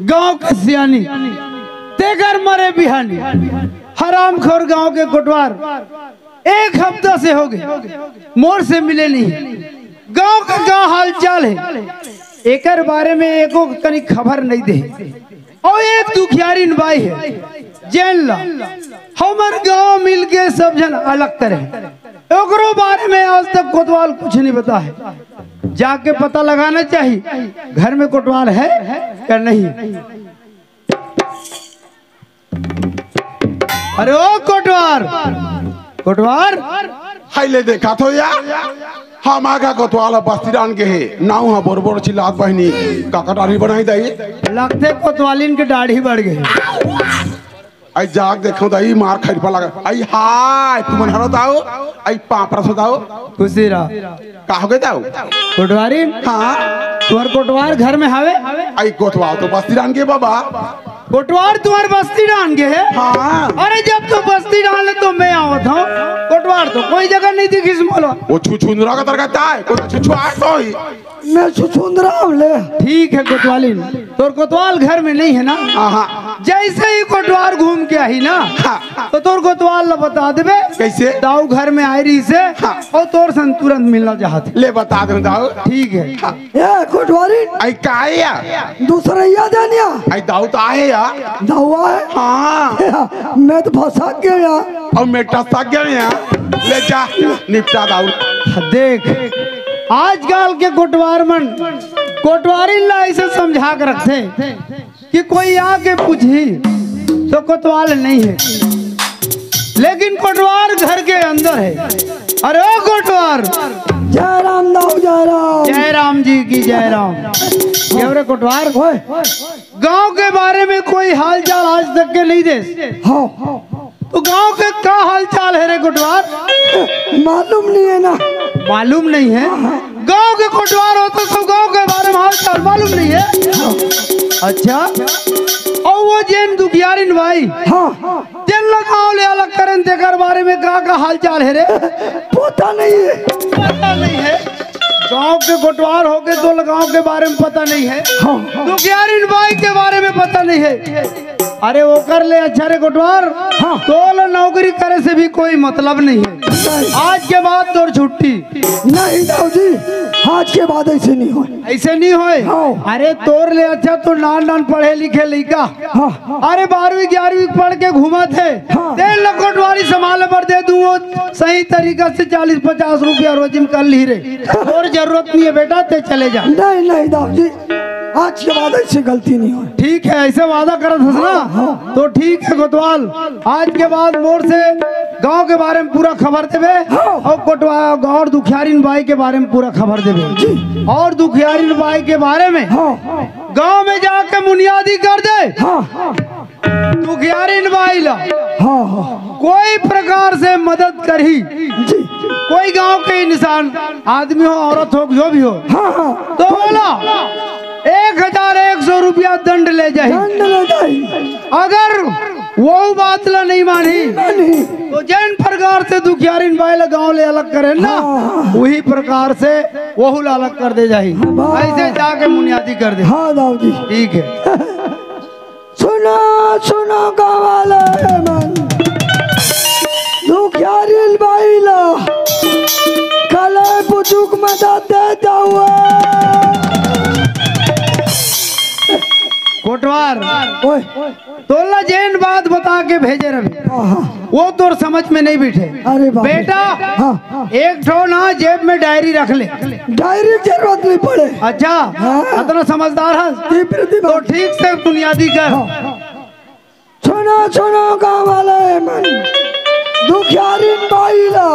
गांव के सियानी तेगर मरे बिहानी हरामखोर गांव के कोटवार एक हफ्ता से हो गए मोर से मिले नहीं। गांव का क्या हाल चाल है एकर बारे में एको तनी खबर नहीं दे। और एक दुखियारी बाई है जैन ला हमार गांव मिल के सब जन अलग करे ओकरो बारे में आज तक कोतवाल कुछ नहीं बता है। जाके पता लगाना चाहिए घर में कोतवाल है या नहीं। अरे ओ कोटवार कोटवार हाई ले देखा तो या हम आगा कोतवाल बस्ती डान के है नाउ हा बोर बोर चिल्लात बहनी काकटारी बनाई दई लगते कोतवालिन के दाढ़ी बढ़ गए। आई जाग देखो दई मार खाई पा लगा आई हाय तुमन हरो दाओ आई पापरा सो दाओ खुशी रहा का हो गए दाओ कोटवारी। हां तुम्हार कोटवार घर में हावे आई कोतवाल तो बस्ती डान के बाबा कोटवार तुम्हार बस्ती डान के है। हाँ अरे जब तो बस्ती डाले तो मैं आवत हूँ कोटवार तो कोई जगह नहीं दिखी बोला वो छुछुंदरा का तरकता है कोई छुछुआ तो ही मैं छुछुंदरा ले ठीक है कोतवाली तोर कोतवाल घर में नहीं है ना। हाँ जैसे ही कोटवार घूम के आई ना तो तोर कोतवाल बता देबे कैसे दाऊ घर में आई रही से और तोर सन तुरंत मिलना चाहते ले बता दे दाऊ ठीक है। ये कोटवारी आई काहे या दूसरा याद आनिया आई दाऊ तो आए या दाऊआ है हाँ मैं तो फंसा गया और मेटा सक गया ले जा निपटा दाऊ। देख आजकल के कोटवार मन कोटवारी ला ऐसे समझा कर रखते कि कोई आके पूछी तो कोतवाल नहीं है लेकिन कोटवार घर के अंदर है। अरे ओ कोटवार जय राम दाऊ जय राम जी की जय राम। ये कोटवार गांव के बारे में कोई हाल चाल आज तक के नहीं दे तो गांव के क्या हाल चाल है रे कोटवार मालूम नहीं है ना। मालूम नहीं है गांव के कोटवार हो तो सब गांव के बारे में हाल चाल मालूम नहीं है। अच्छा और वो जैन दुखियारिन भाई जैन गांव ले अलग करन तेकर बारे में का हाल चाल है रे पता नहीं है। पता नहीं है गांव के कोटवार हो गए तो गांव के बारे में पता नहीं है दुखियारिन भाई के बारे में पता नहीं है। अरे वो कर ले अच्छा रे कोटवार तो नौकरी करे से भी कोई मतलब नहीं है। आज के बाद तोर छुट्टी नहीं दाऊ जी आज के बाद ऐसे नहीं हो ऐसे नहीं हो। अरे तोर ले अच्छा तो नान पढ़े लिखे लड़का अरे 12वीं 11वीं पढ़ के घूमा थे 3 लाख कोटवारी संभाले पर दे दूं वो सही तरीका से 40-50 रुपया रोज में कर ली रे और जरूरत नहीं है बेटा ते चले जा। नहीं नहीं दाऊ जी आज के बाद ऐसी गलती नहीं हो। ठीक है ऐसे वादा करत हस ना तो ठीक है कोतवाल आज के बाद मोर से गांव के बारे में पूरा खबर देवे और कोटवाल और दुखियारिन बाई के बारे में पूरा खबर देवे और दुखियारिन बाई के बारे में गांव में जाके बुनियादी कर दे दुखियारिन बाई ला कोई प्रकार से मदद करी कोई गांव के इंसान आदमी हो औरत हो जो भी हो तो बोला 1100 रुपया दंड ले जाए। अगर वो बात ला नहीं मानी तो जैन प्रकार से दुखियारिन बाई गांव ले अलग करे ना वही प्रकार से वो अलग कर दे जाए ऐसे जाके बुनियादी कर दे। हाँ दाऊ जी ठीक है। सुनो सुनो गाँव वाले मन दुखियारिन बाई ला कल पुचुक मदद देता हुआ कोटवार तोला जैन बात बता के भेजे रवि वो तो समझ में नहीं बैठे। अरे बेटा एक ठो ना जेब में डायरी रख ले डायरी की जरूरत नहीं पड़े। अच्छा इतना समझदार है तो ठीक से बुनियादी कर। सुनो सुनो गाँव वाले मन दुखियारिन बाई ला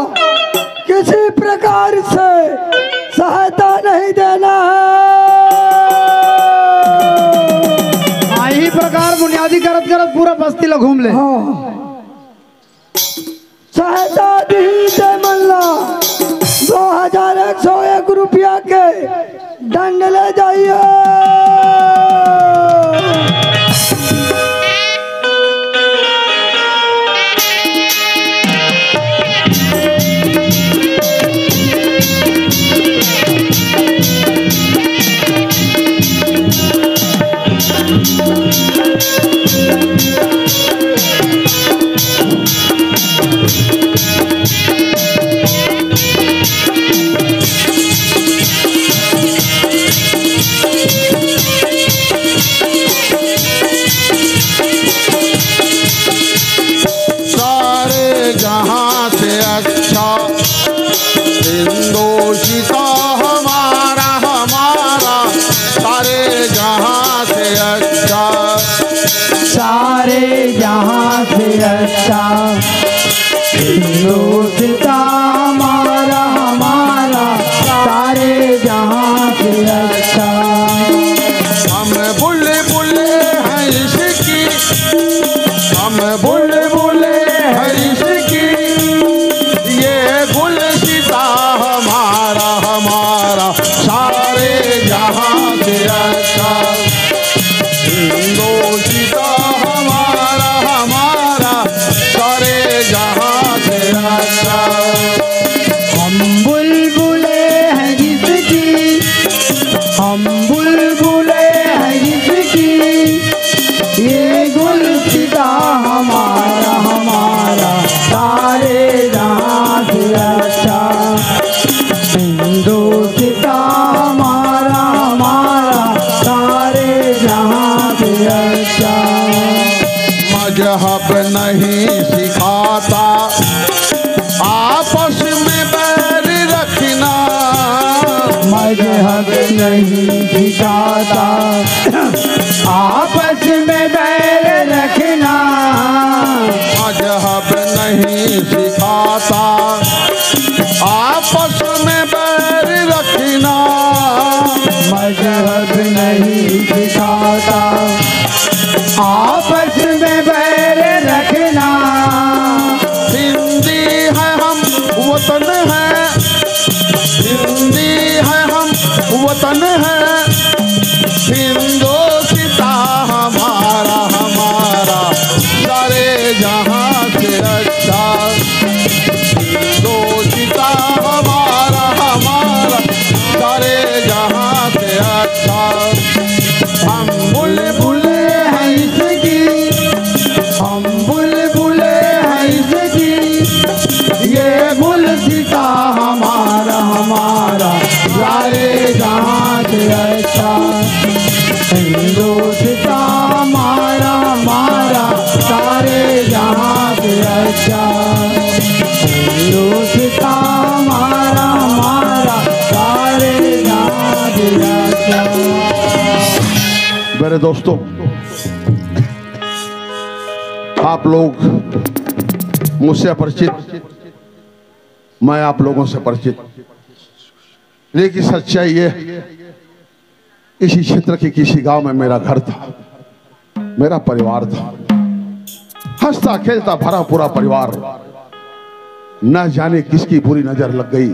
किसी प्रकार से सहायता नहीं देना है। यही प्रकार बुनियादी करत करत पूरा बस्ती ला घूम ले सहायता दी दे मल्ला 2101 रुपया के दंड ले जाइए। हिंदुस्तां हमारा हमारा सारे जहां से अच्छा। हम बुलबुल हैं इसकी, हम बुलबुल हैं इसकी, ये गुलसिता हमारा हमारा सारे जहां से अच्छा। हिंदुस्तां हमारा हमारा सारे जहां से अच्छा। हम बुलबुले हैं जिसकी, हम बुलबुले हैं जिसकी, ये गुलसिता हमारा हमारा सारे जहां से अच्छा। हिंदुस्तां हमारा हमारा सारे जहां से अच्छा। मजहब नहीं सिखाता आपस में बैर रखना, मजहब नहीं सिखाता आपस में बैर रखना। मजहब नहीं सिखाता आपस में बैर रखना, मजहब नहीं सिखाता आपस में बैर रखना। हिंदी है हम वतन है, हिंदी है हम वतन है, हिंदुस्तां हमारा हमारा सारे जहां से अच्छा। हिंदुस्तां हमारा हमारा सारे जहां से अच्छा। हम बुलबुले हैं इसकी, हम बुलबुले हैं इसकी, ये गुलसिता हमारा हमारा सारे जहां से अच्छा। हिंदुस्तां हमारा हमारा सारे जहां से अच्छा। हिंदुस्तां हमारा हमारा सारे जहां से अच्छा। मेरे दोस्तों, आप लोग मुझसे परिचित, मैं आप लोगों से परिचित, लेकिन सच्चाई ये इसी क्षेत्र के किसी गांव में मेरा घर था, मेरा परिवार था, हंसता खेलता भरा पूरा परिवार। न जाने किसकी बुरी नजर लग गई,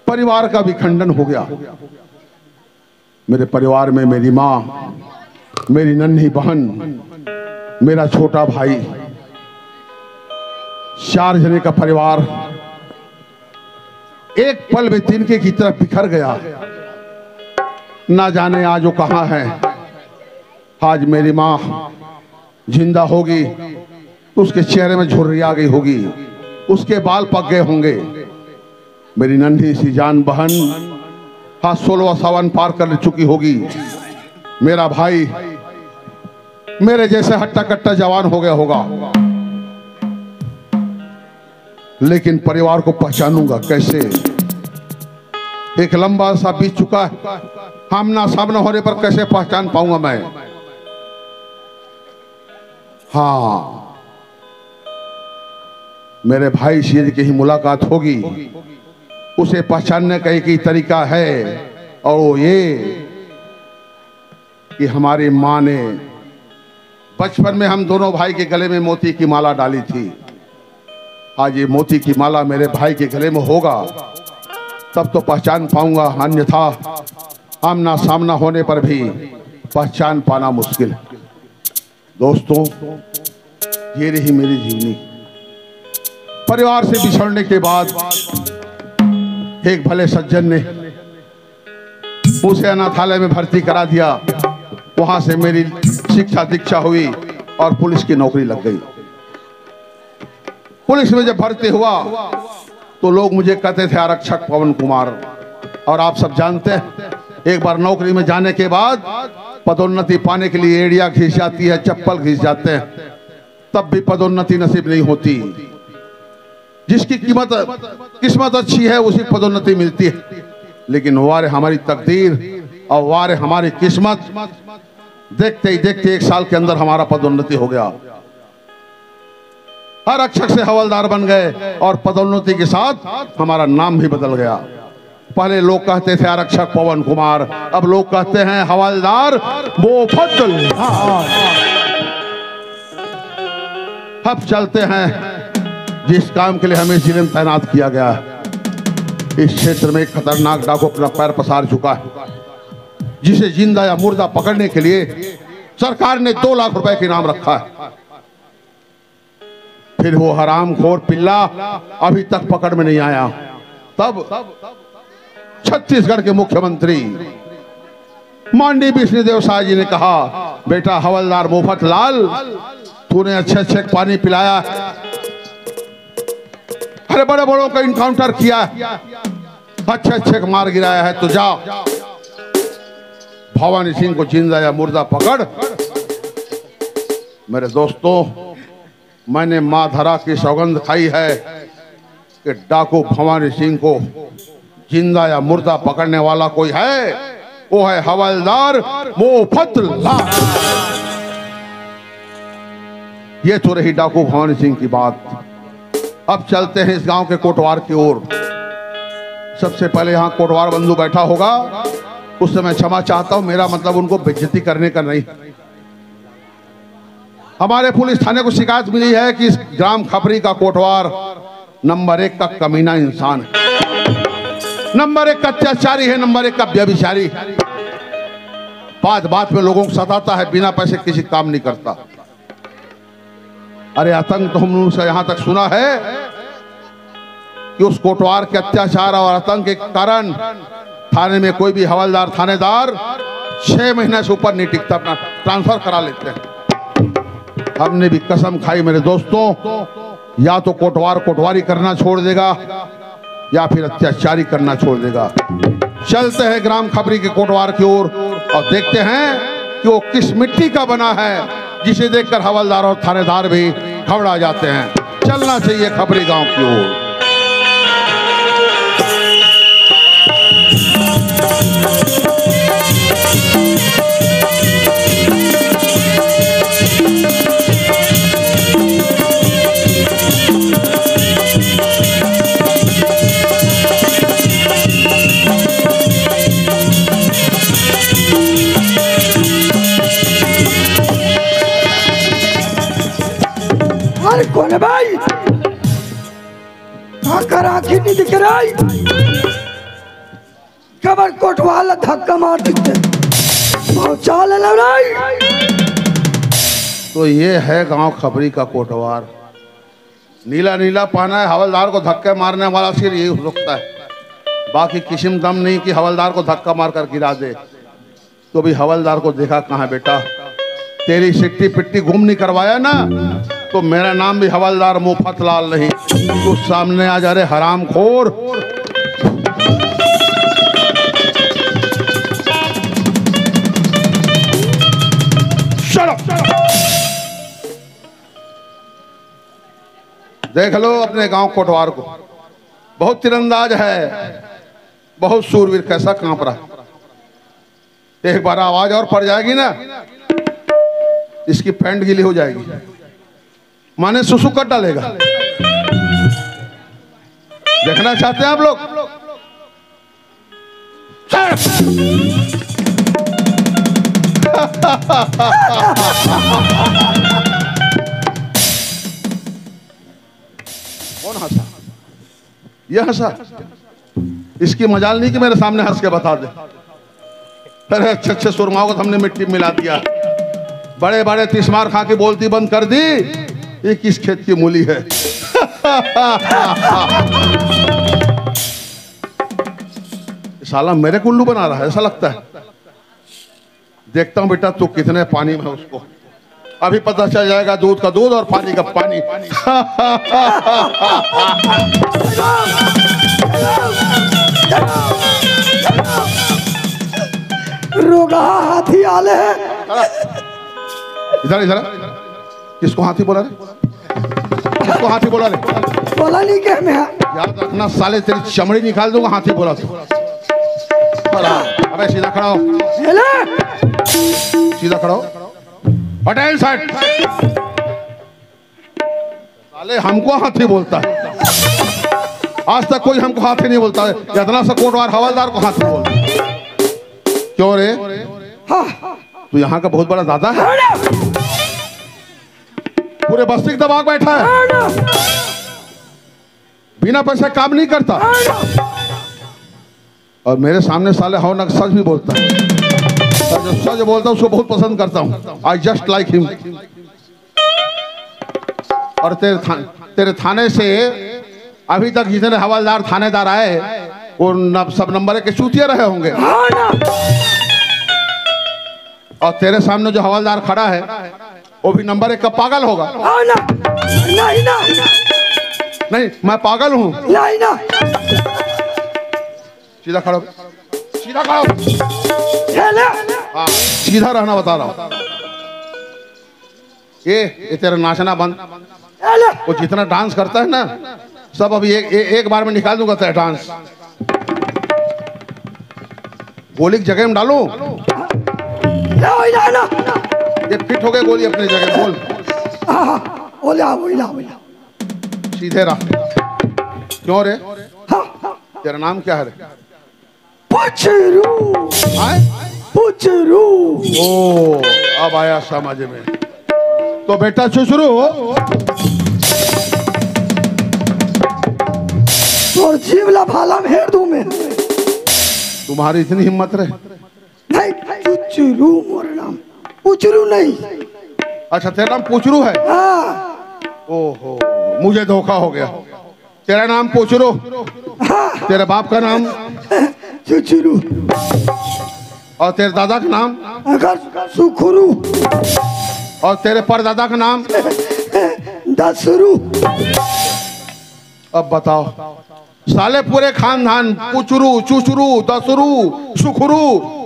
परिवार का विखंडन हो गया। मेरे परिवार में मेरी माँ, मेरी नन्ही बहन, मेरा छोटा भाई, 4 जने का परिवार एक पल में तिनके की तरफ बिखर गया। ना जाने आज वो कहाँ है। आज मेरी माँ जिंदा होगी, उसके चेहरे में झुर्री आ गई होगी, उसके बाल पक गए होंगे। मेरी नन्ही सी जान बहन आज 16वां सावन पार कर चुकी होगी। मेरा भाई मेरे जैसे हट्टा कट्टा जवान हो गया होगा। लेकिन परिवार को पहचानूंगा कैसे? एक लंबा सा बीत चुका है, आमना सामना होने पर कैसे पहचान पाऊंगा मैं? हाँ, मेरे भाई से यदि कहीं मुलाकात होगी, उसे पहचानने का एक ही तरीका है, और वो ये कि हमारी माँ ने बचपन में हम दोनों भाई के गले में मोती की माला डाली थी। आज ये मोती की माला मेरे भाई के गले में होगा, तब तो पहचान पाऊंगा, अन्यथा आमना सामना होने पर भी पहचान पाना मुश्किल है। दोस्तों, ये रही मेरी जीवनी। परिवार से बिछड़ने के बाद एक भले सज्जन ने उसे अनाथालय में भर्ती करा दिया। वहां से मेरी शिक्षा दीक्षा हुई और पुलिस की नौकरी लग गई। पुलिस में जब भर्ती हुआ तो लोग मुझे कहते थे आरक्षक पवन कुमार। और आप सब जानते हैं, एक बार नौकरी में जाने के बाद पदोन्नति पाने के लिए एड़िया खींच जाती है, चप्पल खींच जाते हैं, तब भी पदोन्नति नसीब नहीं होती। जिसकी किस्मत अच्छी है उसी पदोन्नति मिलती है, लेकिन वारे हमारी तकदीर और वारे हमारी किस्मत, देखते ही देखते 1 साल के अंदर हमारा पदोन्नति हो गया। आरक्षक से हवलदार बन गए और पदोन्नति के साथ हमारा नाम भी बदल गया। पहले लोग कहते थे आरक्षक पवन कुमार, अब लोग कहते हैं हवलदार मोफद्दल। अब चलते हैं जिस काम के लिए हमें जिले में तैनात किया गया है। इस क्षेत्र में एक खतरनाक डाकू अपना पैर पसार चुका है, जिसे जिंदा या मुर्दा पकड़ने के लिए सरकार ने 2 लाख रुपए के इनाम रखा है। फिर वो हरामखोर पिल्ला अभी तक पकड़ में नहीं आया। तब छत्तीसगढ़ के मुख्यमंत्री माननीय विष्णुदेव साय जी ने कहा, बेटा हवलदार मोफत लाल, तूने अच्छे पानी पिलाया, अरे बड़े बड़ों का इनकाउंटर किया, अच्छे मार गिराया है, तो जा भवानी सिंह को जिंदा या मुर्दा पकड़। मेरे दोस्तों, मैंने मां धरा की सौगंध खाई है कि डाकू भवानी सिंह को जिंदा या मुर्दा पकड़ने वाला कोई है, वो है हवलदार मोफद्दल लाल। ये तो रही डाकू भवानी सिंह की बात। अब चलते हैं इस गांव के कोटवार की ओर। सबसे पहले यहाँ कोटवार बंधु बैठा होगा, उससे मैं क्षमा चाहता हूं, मेरा मतलब उनको बेइज्जती करने का नहीं। हमारे पुलिस थाने को शिकायत मिली है कि इस ग्राम खपरी का कोटवार नंबर 1 का कमीना इंसान है, नंबर 1 का अत्याचारी है, नंबर 1 का व्यभिचारी। बात बात में लोगों को सताता है, बिना पैसे किसी काम नहीं करता। अरे आतंक तो हमने उनसे यहां तक सुना है कि उस कोटवार के अत्याचार और आतंक के कारण थाने में कोई भी हवलदार थानेदार 6 महीने से ऊपर नहीं टिकता, अपना ट्रांसफर करा लेते हैं। हमने भी कसम खाई मेरे दोस्तों, या तो कोटवार कोटवारी करना छोड़ देगा या फिर अत्याचारी करना छोड़ देगा। चलते हैं ग्राम खपरी के कोटवार की ओर और देखते हैं कि वो किस मिट्टी का बना है, जिसे देखकर हवलदार और थानेदार भी घबरा जाते हैं। चलना चाहिए खपरी गांव की ओर। कौन है भाई? आखिर नहीं दिख रही, खबर कोटवाल धक्का मार देते पहुंचा लेना भाई। तो ये है गांव खपरी का कोटवार। नीला नीला पहना है, हवलदार को धक्के मारने वाला सिर्फ यही हो सकता है, बाकी किस्म दम नहीं कि हवलदार को धक्का मारकर गिरा दे। तो भी हवलदार को देखा कहाँ है बेटा? तेरी सिट्टी पिट्टी घूम नहीं करवाया ना, तो मेरा नाम भी हवलदार मोफत लाल नहीं। तू सामने आ जा रे हरामखोर। देख लो अपने गांव कोटवार को, बहुत तीरंदाज है, बहुत सूरवीर, कैसा कांप रहा। एक बार आवाज और पड़ जाएगी ना, इसकी पैंट गीली हो जाएगी, माने सुसु कर डालेगा। देखना चाहते हैं आप लोग? कौन हंसा? यह हंसा। इसकी मजाल नहीं कि मेरे सामने हंस के बता दे। अरे अच्छे सुरमाओं को हमने मिट्टी मिला दिया, बड़े बड़े तिस्मार खा के बोलती बंद कर दी। ये किस खेत की मूली है? साला मेरे कुल्लू बना रहा है ऐसा लगता है। देखता हूं बेटा तू कितने पानी में, उसको अभी पता चल जाएगा। दूध का दूध और पानी का पानी। रोगा हाथी आले है। इधर इधर, किसको हाथी बोला रे? किसको हाथी बोला रे? बोला नहीं क्या? मैं याद रखना साले, तेरी चमड़ी निकाल दूंगा हाथी बोला तो। अबे सीधा खड़ा हो, सीधा खड़ा हो, हटाए साइड। साले हमको हाथी बोलता है। आज तक कोई हमको हाथी नहीं बोलता है। इतना सा कोटवार हवलदार को हाथी बोलता है। क्यों रे? हाँ तू यहाँ का बहुत बड़ा दादा है, हाँ ना, पूरे बस्ती के दबाव बैठा है, हाँ ना, बिना पैसे काम नहीं करता, हाँ ना। और मेरे सामने साले हव नक सच भी बोलता है। जो सच बोलता हूँ उसको बहुत पसंद करता हूँ। I just like him. और तेरे थाने से अभी तक जितने हवलदार थानेदार आए वो सब नंबर के चूतिया रहे होंगे। हाँ ना। और तेरे सामने जो हवलदार खड़ा है वो भी नंबर 1 का पागल होगा। हाँ ना। नहीं ना, नहीं मैं पागल हूँ। नहीं ना। सीधा खड़ा, सीधा खड़ा, चले। हाँ सीधा रहना बता रहा हूँ। ये तेरा नाचना बंद। चले। वो जितना डांस करता है ना सब अभी एक बार में निकाल दूंगा तेरा डांस। गोली की जगह में डालू। ना ना। ये फिट हो गए गोली अपनी जगह। बोल। हाँ बोला बोला बोला। सीधे रह। क्यों रे? हाँ तेरा नाम क्या है रे? पुचरू। आए? पुचरू। ओ अब आया समझ में। तो बेटा चुचरू, और जीवला भाला में हेर दूं मैं। तुम्हारी इतनी हिम्मत रे? नहीं पुचरू मोर नाम, पुचरू नहीं। अच्छा तेरा नाम पुचरू है? हाँ ओहो मुझे धोखा हो गया। तेरा नाम पुचरू, हाँ तेरे बाप का नाम चुचरू, और तेरे दादा का नाम अगर सुखरू, और तेरे परदादा का नाम दसरू। अब बताओ साले पूरे खानदान पुचरू, चुचरू, दसरू, सुखरू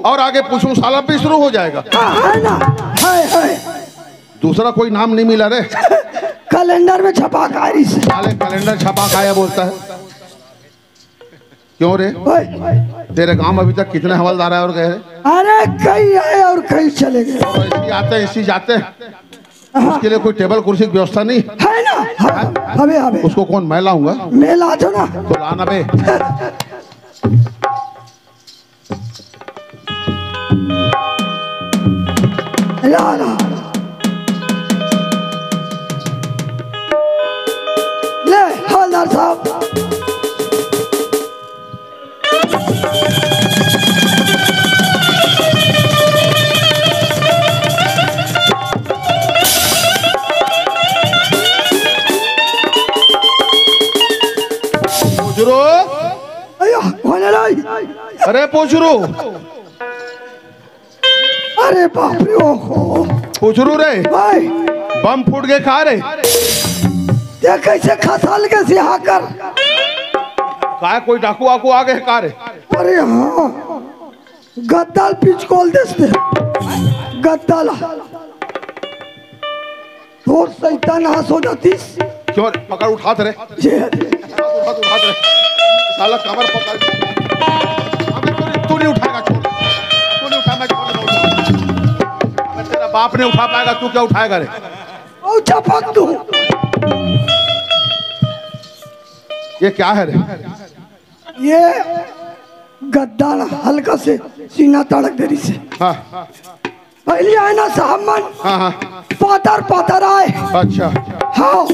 और आगे पूछूं साला भी शुरू हो जाएगा। है ना, है। दूसरा कोई नाम नहीं मिला रे। कैलेंडर में छपा कारी से। साले कैलेंडर छपा खाया बोलता है। क्यों रे? तेरे गांव में अभी तक कितने हवलदार आए और गए? अरे कई आए और कई चले गए। और ऐसी आते हैं ऐसी जाते हैं। उसके लिए कोई टेबल कुर्सी की व्यवस्था नहीं है ना? हमें हमें उसको कौन मैं लाऊंगा? मैं ला दो ना। तो लाना बे। ला ला ले हवलदार साहब। पुचरू, अयो कौन है लाई? अरे पुचरू, अरे बाप रे, ओहो पुचरू रे, भाई बम फूट गए खा रे। ये कैसे खसाल के सिहा कर। का कोई डाकू वाकू आ गए का रे? अरे हाँ गद्दाल पिचकोल देते गद्दाल तो सैतान हंसो जातीस। क्यों पकड़ उठाते रे? ये उठाते रे। साला कमर पकड़। अबे तू नहीं उठाएगा, छोड़। तू नहीं उठा, मैं छोड़ दूंगा। अबे तेरा बाप ने उठा पाएगा, तू क्या उठाएगा रे? ऊंचा पक दू। ये क्या है रे? ये गद्दाल हल्का से सीना तड़क देरी से। हाँ पहले आए ना साहब हाँ हाँ। पातर पातर आए। अच्छा हाँ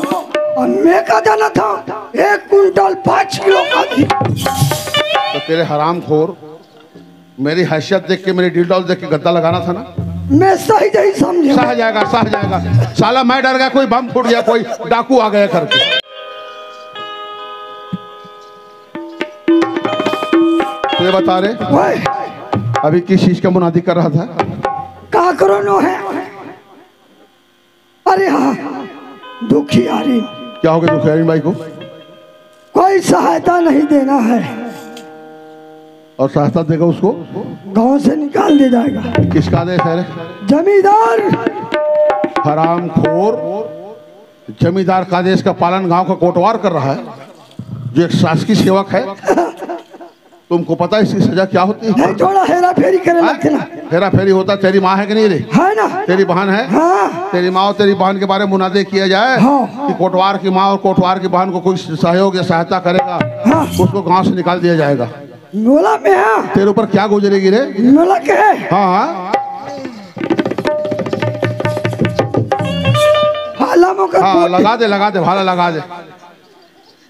और मैं का जाना था 1 कुंटल 5 किलो का थी। तो तेरे हराम खोर मेरी हैसियत देख के, मेरी डील देख के गद्दा लगाना था ना। मैं सही नहीं समझे। सह जाएगा, सह जाएगा। साला मैं डर गया कोई बम फूट गया, कोई डाकू आ गया करके। तो ये बता रहे अभी किस चीज का मुनादी कर रहा था? का करो नो है। अरे हाँ दुखियारी। क्या हो गया दुखियारी भाई को? कोई सहायता नहीं देना है। और सहायता देगा उसको गांव से निकाल दे जाएगा। किसका आदेश है रे? जमींदार। हराम खोर जमींदार का आदेश का पालन गांव का कोटवार कर रहा है, जो एक शासकीय सेवक है। तुमको पता है इसकी सजा क्या होती है? नहीं थोड़ा हेरा फेरी करे लगते ना। हेरा फेरी होता। तेरी माँ है कि नहीं रे? है ना? तेरी बहन है? हाँ। तेरी माँ और तेरी बहन के बारे में मुनादे किया जाए हाँ। कि कोटवार की माँ और कोटवार की बहन को कोई सहयोग या सहायता करेगा, हाँ। उसको गांव से निकाल दिया जाएगा। मोला में है। तेरे ऊपर क्या गुजरेगी रे? मोला के है। हाँ हाँ भाला मौका हाँ, लगा दे भाला लगा दे।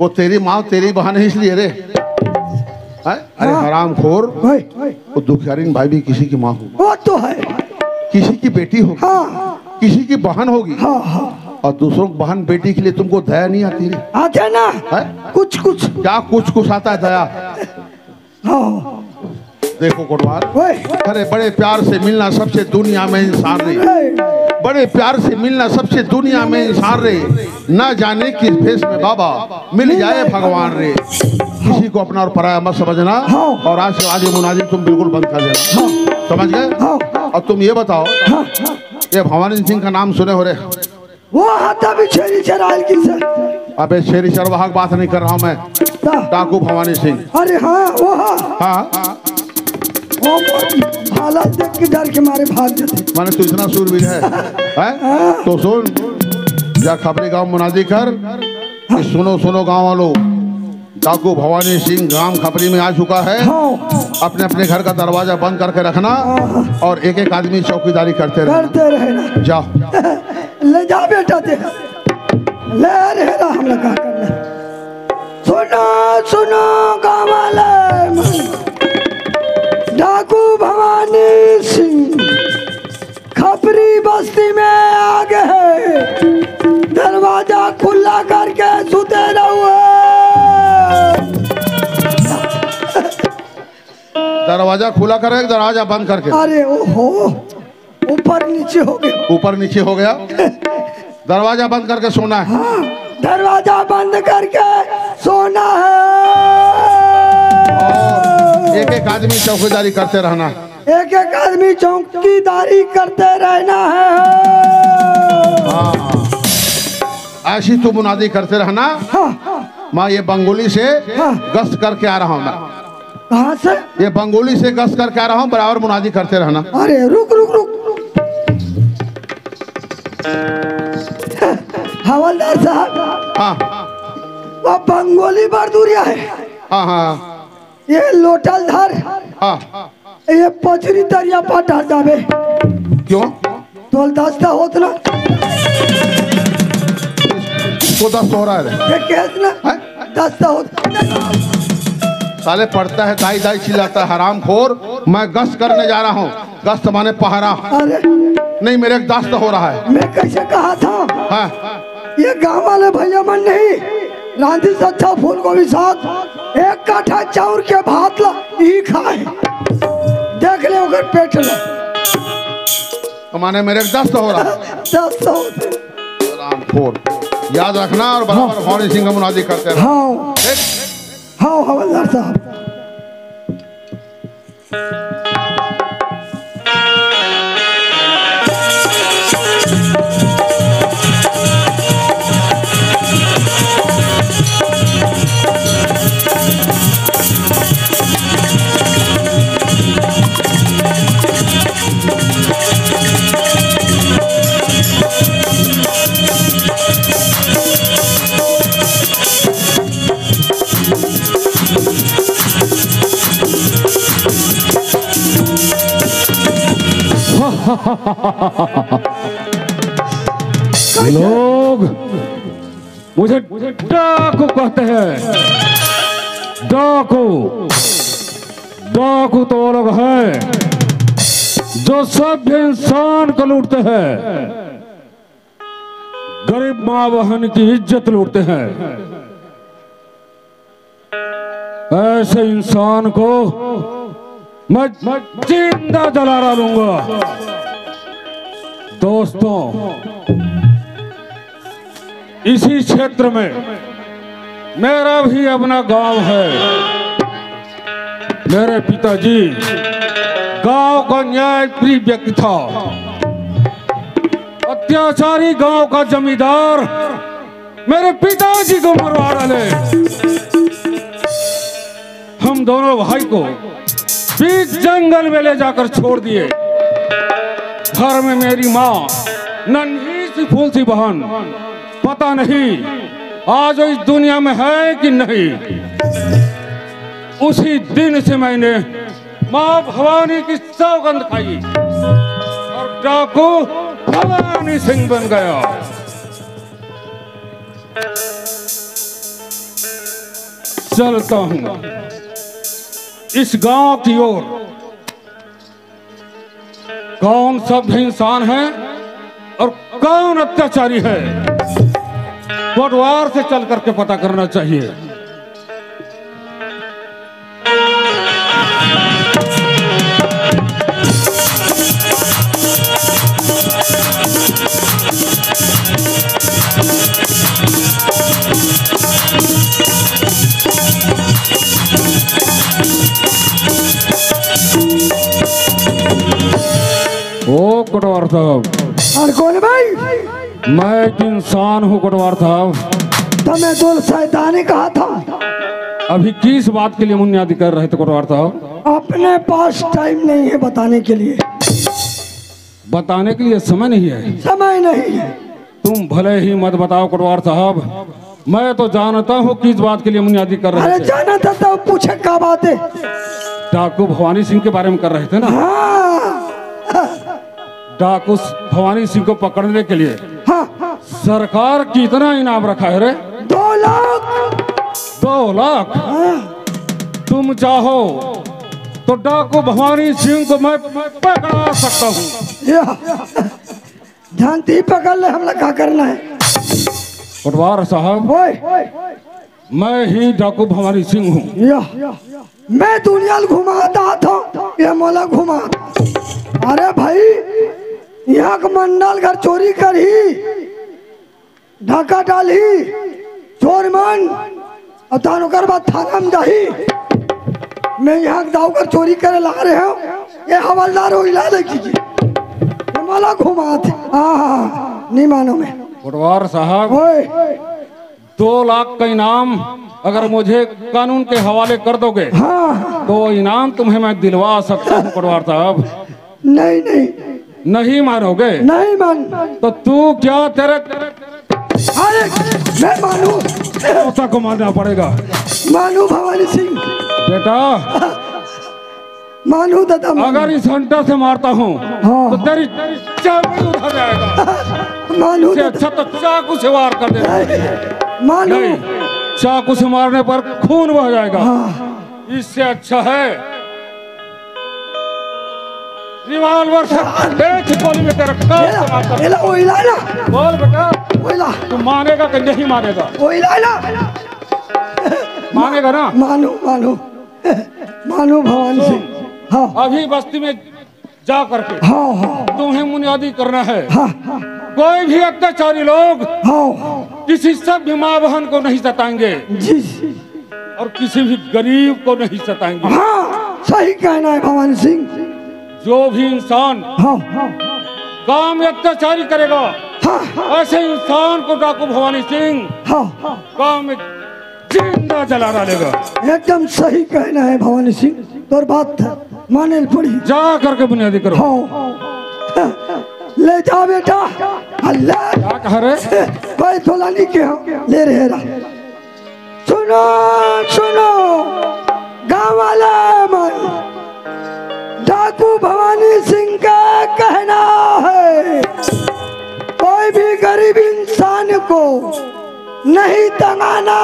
वो तेरी माँ तेरी बहन है इसलिए रे। अरे हरामखोर, वो दुखियारीन भाई भी किसी की माँ होगी, वो तो है, किसी की बेटी होगी, हाँ। किसी की बहन होगी। हाँ हाँ। और दूसरों की बहन बेटी के लिए तुमको दया नहीं आती रे? आते ना है? कुछ कुछ। क्या कुछ कुछ आता है दया? हाँ। देखो कोटवार, ओए, अरे बड़े प्यार से मिलना सबसे दुनिया में इंसान रे, बड़े प्यार से मिलना सबसे दुनिया में इंसान रे। ना जाने किस भेष में बाबा मिल जाए भगवान रे। किसी को अपना और पराया मत समझना। और आज से आगे मुनादी तुम बिल्कुल बंद कर देना, समझ गए? और तुम ये बताओ, ये भवानी सिंह का नाम सुने हो रे? वो हाथा भी छेरी चराइल की से। अबे शेरी चरवाहा की बात नहीं कर रहा हूँ मैं, डाकू भवानी सिंह। अरे हाँ वो हाँ, हालत देख के डर के मारे भाग जाते। माने तू इतना सूरवीर है? तो सुन, जा खबरी गांव मुनादी कर कि सुनो सुनो गांव वालों, डाकू भवानी सिंह गांव खबरी में आ चुका है। अपने अपने घर का दरवाजा बंद करके रखना और एक एक आदमी चौकीदारी करते रहना। जाओ ले जा बेटा दे ले रहेगा हम लोग का करना। सुनो सुनो गाँव वाले, डाकू भवानी सिंह खपरी बस्ती में आ गए। दरवाजा खुला करके सुते रहो। दरवाजा खुला करे, दरवाजा बंद करके? अरे ओहो, ऊपर नीचे हो गया। ऊपर नीचे हो गया? दरवाजा बंद करके सोना है। हाँ, दरवाजा बंद करके सोना है। और एक एक आदमी चौकीदारी करते रहना। एक एक आदमी चौकीदारी करते रहना है। हाँ, ऐसी तू मुनादी करते रहना। हाँ, मैं ये बंगोली से गश्त करके आ रहा हूँ। मैं कहाँ से? ये बंगोली से गश्त करके आ रहा हूँ, बराबर मुनादी करते रहना। अरे रुक रुक रुक, हवलदार साहब। हाँ, वो बंगोली बरदुरिया है। हाँ हाँ ये लोटल धर, हाँ। ये पचरी तरिया पटा जावे। क्यों? तोल दस्ता होत ना, तो दस्त हो रहा है। ये केस ना दस्ता होत। साले पढ़ता है दाई दाई चिल्लाता है हरामखोर। मैं गश्त करने जा रहा हूँ। गश्त माने पहरा। अरे नहीं, मेरे एक दस्त हो रहा है। मैं कैसे कहा था? हाँ, ये गांव वाले भैया मन नहीं, रांधी से अच्छा फूल गोभी साग एक काठा चाउर के भात ला ही खाए। देख ले अगर पेट ला तो माने मेरे एक दस्त हो रहा है। दस्त होते। हरामखोर, याद रखना और बराबर भवानी सिंह का मुनादी करते रहना। हाँ हाँ हवलदार साहब। लोग मुझे डाकू कहते हैं। डाकू डाकू तो वो लोग हैं जो सभ्य इंसान को लूटते हैं, गरीब माँ बहन की इज्जत लूटते हैं। ऐसे इंसान को मैं जिंदा जला डालूंगा। दोस्तों, इसी क्षेत्र में मेरा भी अपना गांव है। मेरे पिताजी गांव का न्यायप्रिय व्यक्ति था। अत्याचारी गांव का जमींदार मेरे पिताजी को मरवा डाले। हम दोनों भाई को बीच जंगल में ले जाकर छोड़ दिए। घर में मेरी माँ नन्ही सी फूल सी बहन, पता नहीं आज वो इस दुनिया में है कि नहीं। उसी दिन से मैंने माँ भवानी की सौगंध खाई और डाकू भवानी सिंह बन गया। चलता हूँ इस गांव की ओर। कौन सभ्य इंसान है और कौन अत्याचारी है, कोटवार से चल करके पता करना चाहिए। ओ कोटवार साहब। और कौन भाई? मैं एक इंसान हूँ कोटवार साहब। तुम्हें तो शैतानी कहा था। अभी किस बात के लिए मुनियादी कर रहे थे कोटवार साहब? अपने पास टाइम नहीं है बताने के लिए। बताने के लिए समय नहीं है? समय नहीं है। तुम भले ही मत बताओ कोटवार साहब, मैं तो जानता हूँ किस बात के लिए मुनियादी कर रहे अरे थे। जाना था तो पूछे क्या बात है? डाकू भवानी सिंह के बारे में कर रहे थे ना? हाँ डाकू भवानी सिंह को पकड़ने के लिए हाँ। सरकार कितना इनाम रखा है रे? 2 लाख। 2 लाख? हाँ। तुम चाहो तो डाकू भवानी सिंह को मैं पकड़ा सकता हूँ। ध्यान ही पकड़ ले, हमला क्या करना है? कोटवार साहब, मैं ही डाकू भवानी सिंह हूँ। मैं दुनिया घुमाता था, ये मोला घुमा। अरे भाई, यहाँ का मंडल घर चोरी करी, ढाका डाली, चोर मन और बाद थाना में जाही। मैं यहाँ दाव कर चोरी करे ला रहे हो, ये हवलदार हो इला कीजिए, ये मोला घुमाते। हाँ नहीं मानो मैं। कोटवार साहब, 2 लाख का इनाम अगर मुझे कानून के हवाले कर दोगे हाँ। तो इनाम तुम्हें मैं दिलवा सकता हूँ कोटवार साहब। नहीं नहीं नहीं मानोगे? नहीं मान। तो तू क्या तेरे अरे मैं मानू, पोता को मानना पड़ेगा। मानू भवानी सिंह बेटा, मानू दादा। अगर इस घंटा से मारता हूँ हाँ। तो तेरी चाबी उठा जाएगा। मानू इससे अच्छा तो चाकू से वार कर देना। मानू नहीं, चाकू से मारने पर खून बह जाएगा। हाँ। इससे अच्छा है रिवॉल्वर से एक गोली में तेरा कान से मारता। एला ओ इला ना बोल बेटा, ओ इला तू मानेगा कि नहीं मानेगा? ओ इला ना मानेगा ना? मानू मानू मानू भवानी सिंह। हाँ अभी बस्ती में जा करके हाँ हाँ तुम्हें मुनियादी करना है। हाँ कोई भी अत्याचारी लोग हाँ किसी सभ्य माँ बहन को नहीं सताएंगे जी। और किसी भी गरीब को नहीं सताएंगे। हाँ सही कहना है भवानी सिंह। जो भी इंसान हाँ हाँ गांव में अत्याचारी करेगा, हाँ ऐसे इंसान को डाकू भवानी सिंह हाँ गांव में जिंदा जला डालेगा। एकदम सही कहना है भवानी सिंह, तोर बात था माने पड़ी। जा करके बुनियादी करो। हाँ ले जा बेटा। अल्लाह क्या कह रहे? कोई थोड़ा नहीं के ले रहे रहा। सुनो सुनो गाँव वाला मन, डाकू भवानी सिंह का कहना है कोई भी गरीब इंसान को नहीं तंगाना।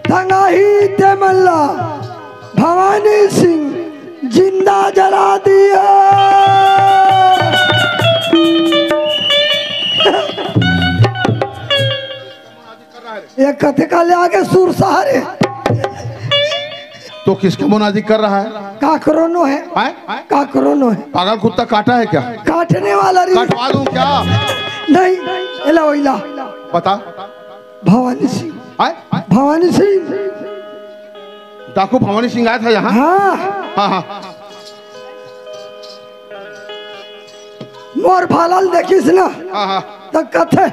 तंगा ही ते मल्ला भवानी सिंह जिंदा जला दिया। ये कथे का ले आगे सुर सहारे। तो किसका मुनादी कर रहा है? काकरोनो है, काकरोनो है। पागल कुत्ता काटा है क्या? काटने वाला कटवा दूं क्या? नहीं, इला इला बता। भवानी सिंह, भवानी सिंह। डाकू भवानी सिंह आया था यहाँ? हाँ हाँ हाँ। मोर फालाल देखिस ना हाँ हाँ। तो कथे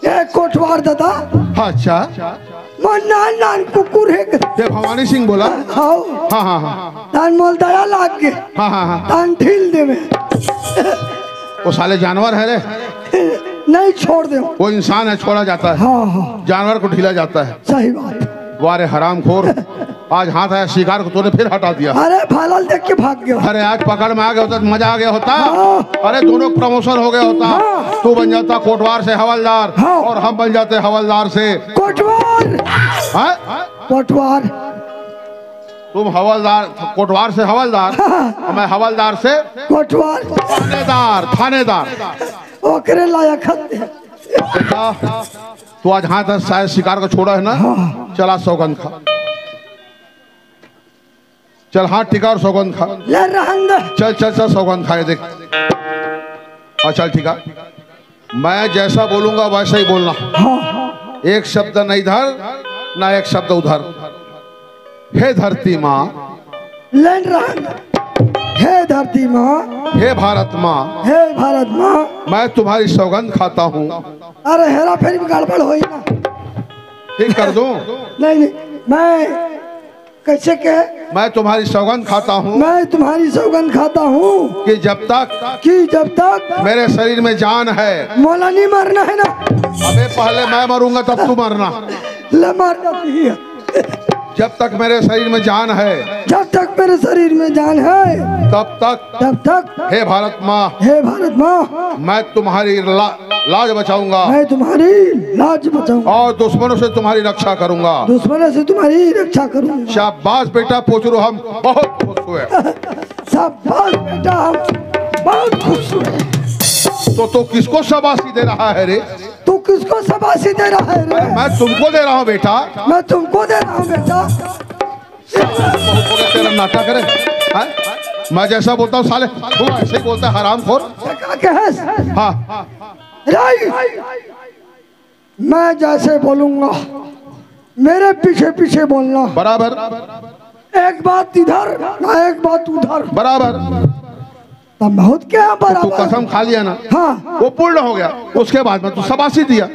ये कोटवार दादा। अच्छा मोर नान नान कुकुर है ये भवानी सिंह बोला। हाँ हाँ हाँ हाँ तान मोल दया लाग के हाँ हाँ हाँ। तान ढील देवे वो साले जानवर है रे, नहीं छोड़ दे। वो इंसान है छोड़ा जाता है, हाँ हाँ जानवर को ढीला जाता है। सही बात। वारे हरामखोर, आज हाथ आया शिकार को तूने फिर हटा दिया। अरे फालल देख के भाग गया। अरे आज पकड़ में आ गया होता तो मजा आ गया होता। हाँ। अरे दोनों प्रमोशन हो गया होता। हाँ। तू बन जाता कोटवार से हवलदार, हाँ। और हम बन जाते हवलदार से कोटवार। हाँ? कोटवार। तुम हवलदार, कोटवार से हवलदार, और मैं हवलदार से कोटवार। थानेदार। थानेदार ओकरे लायक है। बेटा तू आज हाथ शायद शिकार को छोड़ा है ना। हाँ। चला सौगंध खा, चल हाथ टिका और सौगंध खा। ले रहन दे। चल चल चल सौगंध खाए देख। और चल ठीक है, मैं जैसा बोलूंगा वैसा ही बोलना। हाँ एक शब्द न इधर ना एक शब्द उधर। हे धरती माँ, ले रहन दे। हे धरती माँ, हे भारत माँ, हे भारत माँ, मैं तुम्हारी सौगंध खाता हूँ। अरे हेरा फेरी में गड़बड़ होई ना। ठीक कर दूं? नहीं नहीं, मैं कैसे कहे? मैं तुम्हारी सौगंध खाता हूँ मैं तुम्हारी सौगंध खाता हूँ कि जब तक जब तक मेरे शरीर में जान है। मौला नहीं मरना है ना। अबे पहले मैं मरूंगा तब तू मरना। ले मार जाती है। जब तक मेरे शरीर में जान है, जब तक मेरे शरीर में जान है, तब तक तब तक हे भारत माँ, हे भारत माँ, मैं तुम्हारी लाज बचाऊंगा मैं तुम्हारी लाज बचाऊंगा और दुश्मनों से तुम्हारी रक्षा करूंगा। दुश्मनों से तुम्हारी रक्षा करूंगा। शाबाश बेटा पोचरो, हम बहुत खुश हुए। शाबाश बेटा, हम बहुत खुश हुए। तो किसको शाबाशी दे रहा है रे? तू किसको शाबाशी दे रहा है रे? मैं तुमको दे रहा हूँ बेटा। मैं तुमको दे रहा हूँ बेटा। तेरा नाटक करे हाँ? मैं जैसा बोलता हूँ साले तू ऐसे ही बोलता है हरामखोर। हाँ मैं जैसे बोलूंगा मेरे पीछे पीछे बोलना। बराबर। एक बात इधर ना एक बात उधर। बराबर। तब बहुत क्या तू बराबर। कसम खा लिया ना, हाँ वो पूर्ण हो गया। उसके बाद में तू शाबाशी दिया।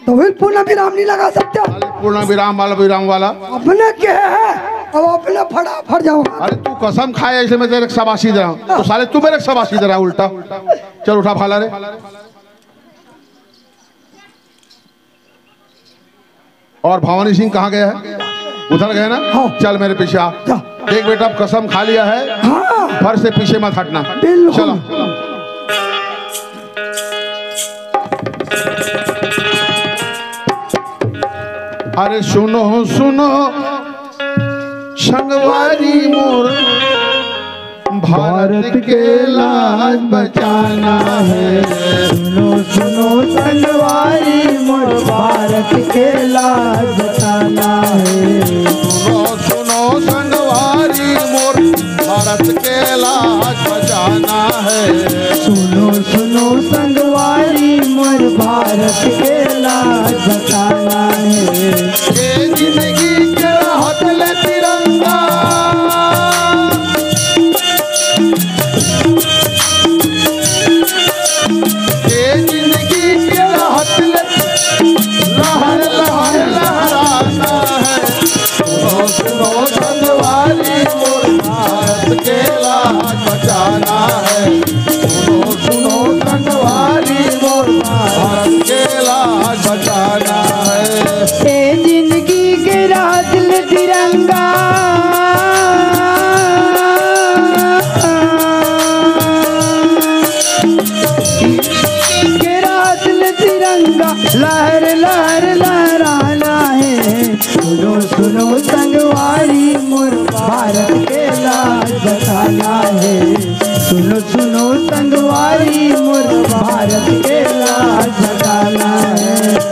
तो फिर पूर्ण विराम नहीं लगा सकते। पूर्ण विराम वाला अपने क्या है, अब अपने फटाफट जाओ। अरे तू कसम खाए ऐसे मैं तेरे शाबाशी दे रहा हूँ, तो साले तू मेरे शाबाशी दे रहा है उल्टा। चल उठा भाला रे। और भवानी सिंह कहाँ गया है? उधर गए ना। हाँ। चल मेरे पीछे आ। देख बेटा अब कसम खा लिया है, हाँ फर से पीछे मत हटना। बिल्कुल। चलो अरे सुनो सुनो संगवारी मोर, भारत के लाज बचाना है। सुनो सुनो संगवारी मोर, भारत के लाज बचाना है। सुनो सुनो संगवारी मोर, भारत के लाज बचाना है। सुनो सुनो संगवारी मोर, भारत के लाज बचाना है। ये जिंदगी के हौसले तिरंगा, ये जिंदगी के हौसले लहर लहर लहराना है। सुनो सुनो संगवारी मोर, भारत के लाज बचाना है। सुनो सुनो संगवारी मोर, भारत के लाज बचाना है। ए जिंदगी के राह दिल तिरंगा, के राह दिल तिरंगा, लहर लहर लहराना है। सुनो सुनो संगवारी मोर, भारत के लाज बचाना है। सुनो सुनो संगवारी मोर, भारत के लाज बचाना है।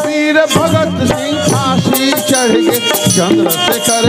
वीर भगत सिंह फांसी चढ़ गए, चंद्रशेखर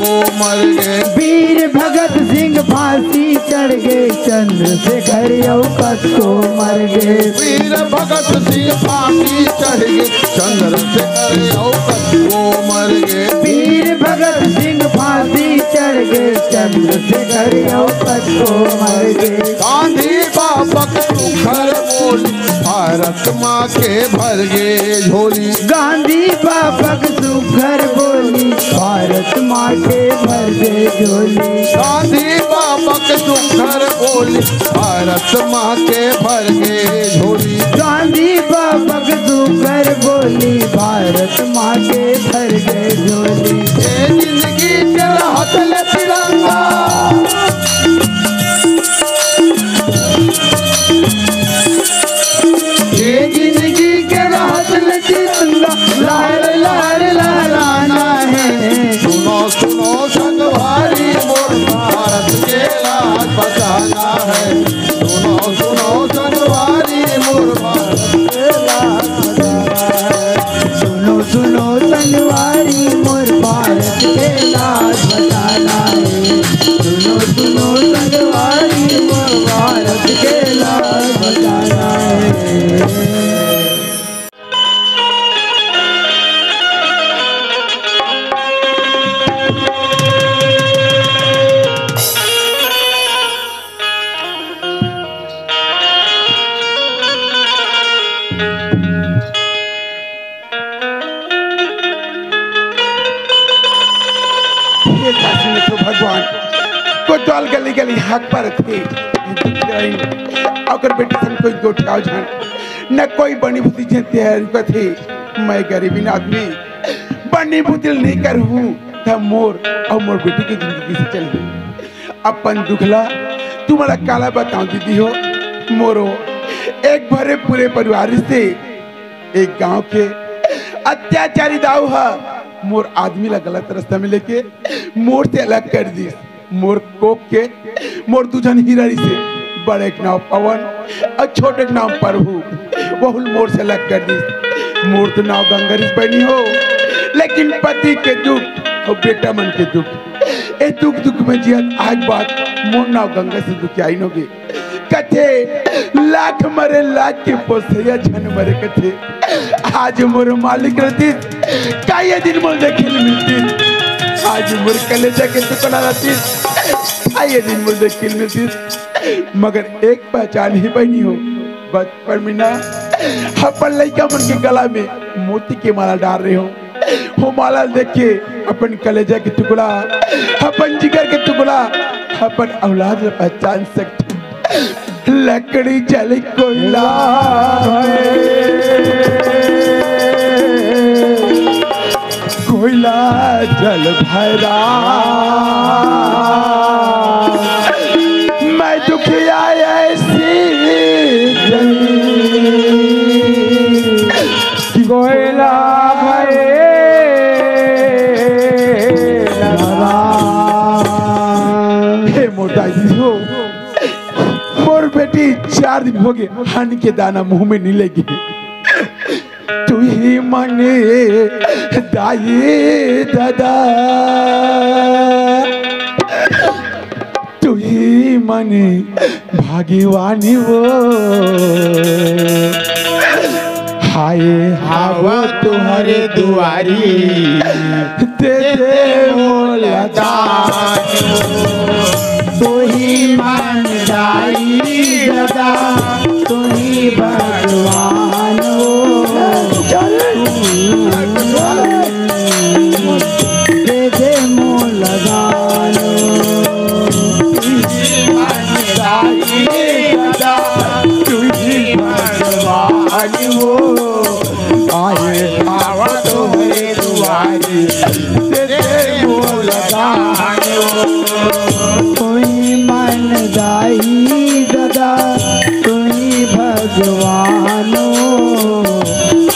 वो मर गए। वीर भगत सिंह फांसी चढ़ गए चंद्रशेखर औकत को मर गए। वीर भगत सिंह फांसी चढ़ गए चंद्रशेखर औकत को मर गए। वीर भगत सिंह फांसी चढ़ गए चंद्रशेखर औकत को मर गए। गांधी बाबक सुखर बोली भारत माँ के भर गए झोली। गांधी बाबक सुखर बोली भारत माँ के भर गए झोली। गांधी बाबक सुखर बोली भारत माँ के भर गए झोली। गांधी बाबक सुखर बोली भारत माँ के भर गए झोली। ये जिंदगी के राहत ले तिरंगा ये जिंदगी के राहत ले तिरंगा लहर लहर लहराना है। सुनो सुनो संगवारी मोर भारत के लाज बचाना है। सुनो सुनो संगवारी मोर भारत के लाज बचाना है। सुनो सुनो संगवारी मोर भारत के लाज बचाना है। सुनो सुनो संगवारी मोर भारत के लाज बचाना है। तो भगवान कोतवाल गली गली हाक पर थे अगर बेटी सन कोई गोठगाव जान न कोई बनी बुद्धि जते है थे। मैं गरीबी आदमी बनी बुद्धि नहीं कर हूँ था मोर और मोर बेटी की जिंदगी से चल गई। अपन दुखला तुम्हारा काला बताऊं दीदी हो मोरो एक भरे पूरे परिवार से एक गांव के अत्याचारी दाऊ है मोर आदमी ला गलत रास्ता में लेके मोर से अलग कर दी। मोर कोक के मोर दुजन हिरारी से बड़े के नाम पवन और छोटे के नाम प्रभु बहुल मोर से अलग कर दी। मोर तो नाव गंगरीस बनी हो लेकिन पति के दुख और बेटा मन के दुख ए दुख दुख में जियत आग बात मोर नाव गंगा से दुखी आई नोगे कथे लाख मरे लाख के पोसैया छन मरे कथे। आज मोर मालिक रहती का ये दिन मोर देखे मिलती। आज मोर कलेजा के टुकड़ा रहती आ ये दिन मोर देखे मिलती। मगर एक पहचान ही बनी हो बचपन में ना अपन लड़का मन के गला में मोती के माला डाल रहे हो माला देख के अपन कलेजा के टुकड़ा अपन जिगर के टुकड़ा अपन औलाद पहचान सकते। लकड़ी जल कोयला कोयला जल भरा मैं दुखिया ऐसी कोयला भरे हे मोटा हो मोर बेटी 4 दिन हो गए हन के दाना मुंह में नहीं लगी। तू ही मने दाई दादा तू ही मने भाग्यवानी वो हाय हवा तुम्हारे दुआरी दे दे मोला तू ही मान दाई दादा तू ही भगवान दे दे मोल दान तू ही भगवान हो आए हवा तुम्हारे दुआरी दे दे मोला कोई मन दाई दादा तुई भगवानो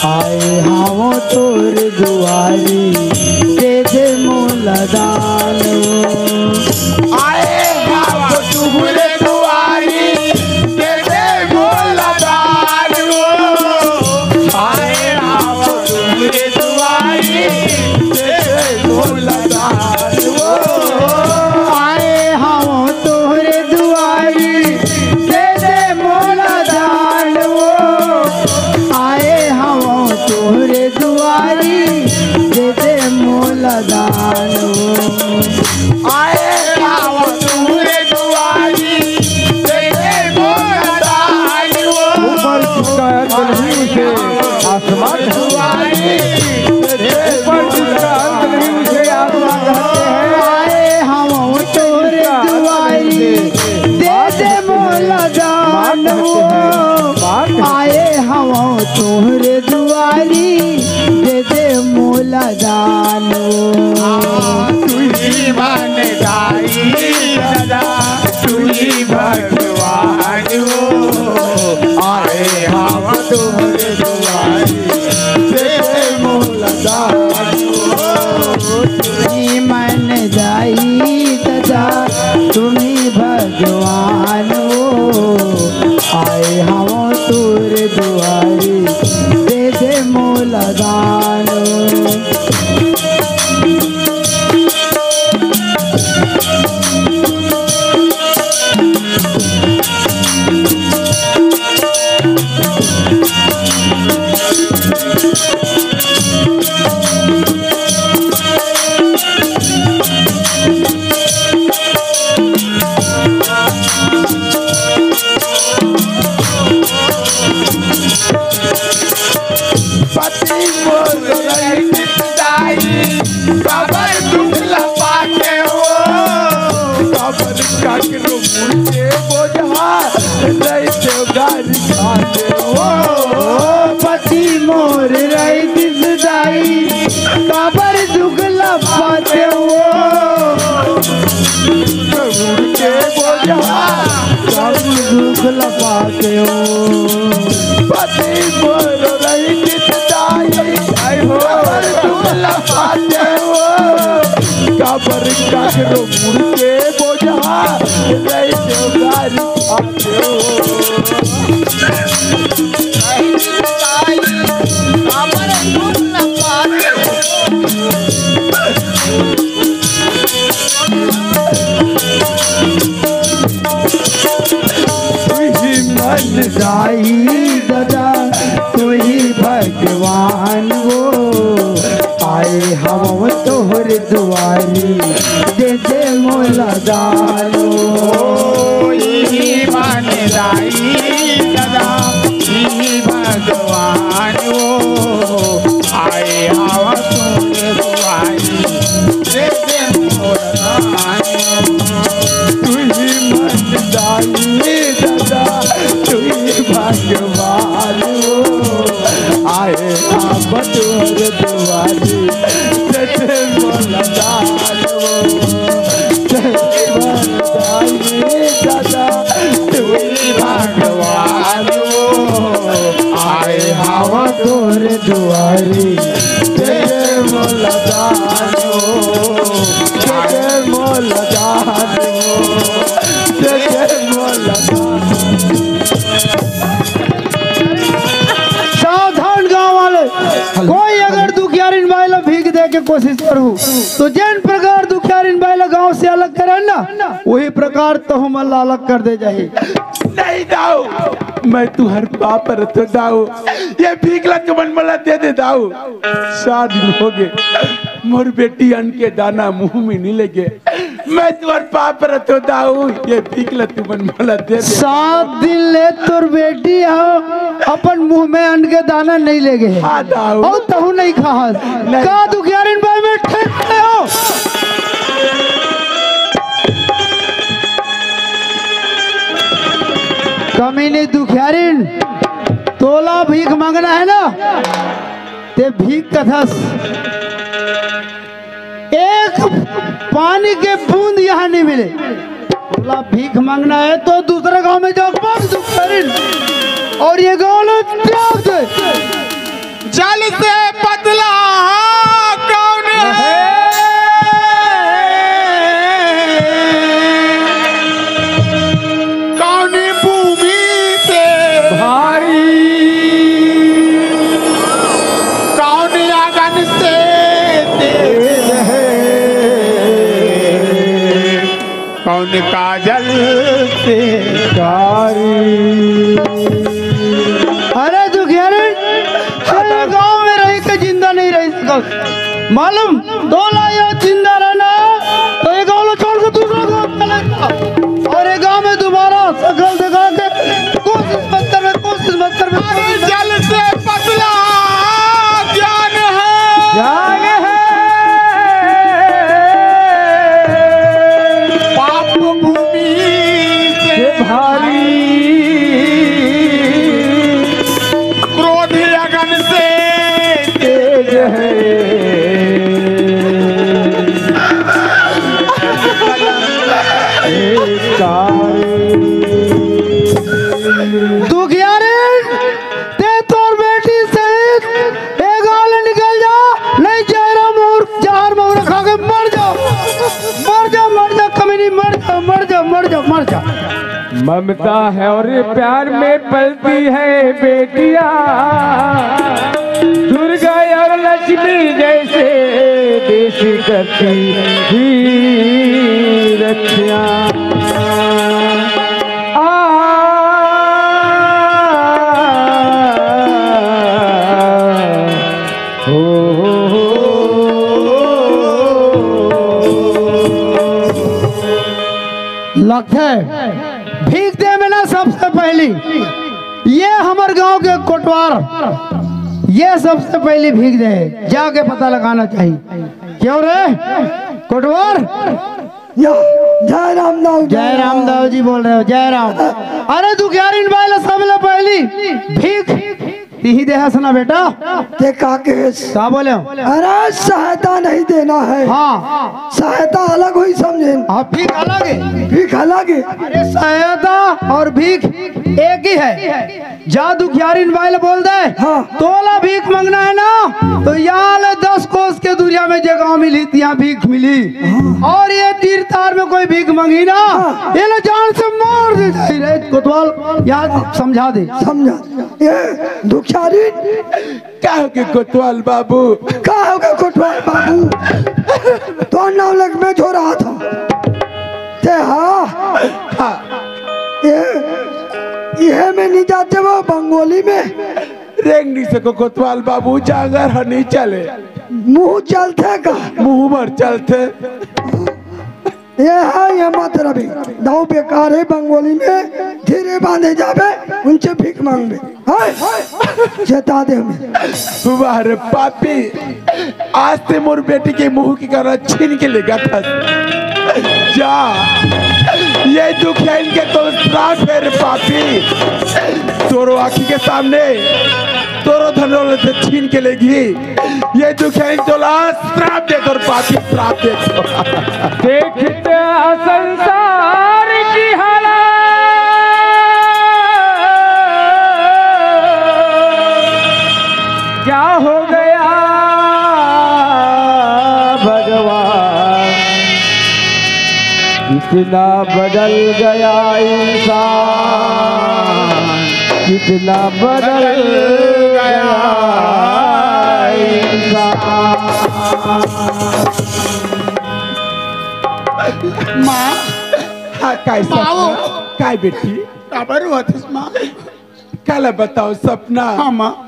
आए हावो तोर दुआरी दे दे मोला दानो आए हवा तुम्हारे दुआरी दे दे मोला दानो आए हवा तुम्हारे दुआरी दे दे मोला दानो आए हावो तो जानो। पति मोर रही दाई कबर दुख लपाटे हो कबर काकरो मुझे बोझा नहीं तो गारी खाते हो पति मोर रही दाई कबर दुख लपाते हो मुझे बोझा कबर दुख लपाते हो पति मोर रही दाई कबर दुख लपाटे हो कबर काकरो मुझे बोझा नहीं तो गारी खाते हो मन जाई दादा तू ही भगवान वो आए हम तोहर दुआरी दे दे मोला दानो मन जाई दादा ही भगवान वो आए हवा तोरे दुआरी दे दे मोरा तू ही मन जाई दादा तू ही भगवान वो आए हवा तोरे दुआरी दे दे मोरा दादा तू ही भगवान आए हवा तोर दुआरी तेरे मोला दानो तेरे मोला दानो तेरे मोला सावधान गांव वाले कोई अगर दुखियारिन बाइला भीख दे के कोशिश करू तो जिन प्रकार दुखियारिन बाइला गांव से अलग करे ना वही प्रकार तो हम अल्लाह अलग कर दे जाए नहीं दाऊ मैं तुहर पाप पर तो दाऊ ये भीखला तुमन मला दे दे दाऊ 7 दिन हो गए मोर बेटी अन्न के दाना मुंह में नहीं लगे मैं तुहर पाप पर तो दाऊ ये भीखला तुमन मला दे दे 7 दिन ले तोर बेटी हो अपन मुंह में अन्न के दाना नहीं लेगे हाँ दाऊ और तहु नहीं खास का दुखियारिन बाई में ठेक हो कमी नहीं दुखियारिन तोला भीख मांगना है ना ते भीख कथा एक पानी के बूंद यहाँ नहीं मिले तोला भीख मांगना है तो दूसरे गांव में जाओ मांग दुखियारिन और ये गांव में त्याग दे जल से पतला कौन है कौन भूमि से भारी कौन आंगन से तेज है कौन काजल से कारी अरे दुखियारिन गांव में रही के जिंदा नहीं रह सकता मालूम 2 लाख जिंदा रहना तो ये गांव छोड़ के दूसरा गांव चलेगा और ये गांव में दोबारा शकल दिखा के कोशिश मत कर जल से पतला ज्ञान है पाप भूमि से भारी क्रोध अगन से तेज है दुखियारिन ते तोर बेटी सहित एक गाल निकल जा नहीं जहर मोर खा के मर जा कमीनी मर जा ममता है और प्यार में पलती है बेटियां दुर्गा और लक्ष्मी जैसे देश करती ही रक्षा। लगता है भीख दे में ना सबसे पहली ये हमारे गांव के कोटवार ये सबसे पहली भीख दे जाके पता लगाना चाहिए। क्यों रे कोटवार? जय रामदाव जी बोल रहे हो? जय राम। अरे दुखियारी सबले पहली भीख ही दे हसना बेटा। ते का बोले? अरे सहायता नहीं देना है। हाँ सहायता अलग हुई समझे। आप भीख अलग है, भीख अलग है। अरे सहायता और भीख एक ही है। जा दुखियारी बोल दे हाँ। तोला भीख मांगना है ना तो यहाँ 10 कोस के दुनिया में जगह मिली थी, यहाँ भीख मिली। और ये तीर तार में कोई भीख मांगी ना ये ना जान से मार दे। कोतवाल याद समझा दे। समझा ये दुखियारी के कोतवाल बाबू के कोतवाल बाबू तो नौलख में जो रहा था ते हाँ ये में नहीं जाते वो बंगोली में रेंग नहीं सको कोतवाल बाबू जागर नहीं चले मुंह चलते का मुंह भर चलते ये है ये मत रवि दाऊ बेकार है। बंगोली में धीरे बांधे जावे उनसे भीख मांगे चेता दे वाह रे पापी आज ते मोर बेटी के मुंह की कर छीन के लेगा था। जा ये दुखिया इनके तो श्राप है रे पापी। तोरो आँखी के सामने तोरो धनोल से छीन के लेगी। ये दुखिया इन तोला श्राप दे तोर पापी श्राप दे। देखते संसार की हालत क्या हो गया भगवान, कितना बदल गया इंसान, कितना बदल गया इंसान। माँ हाँ काय बेटी खबर हुआ थी माँ? कल बताओ सपना। हाँ माँ।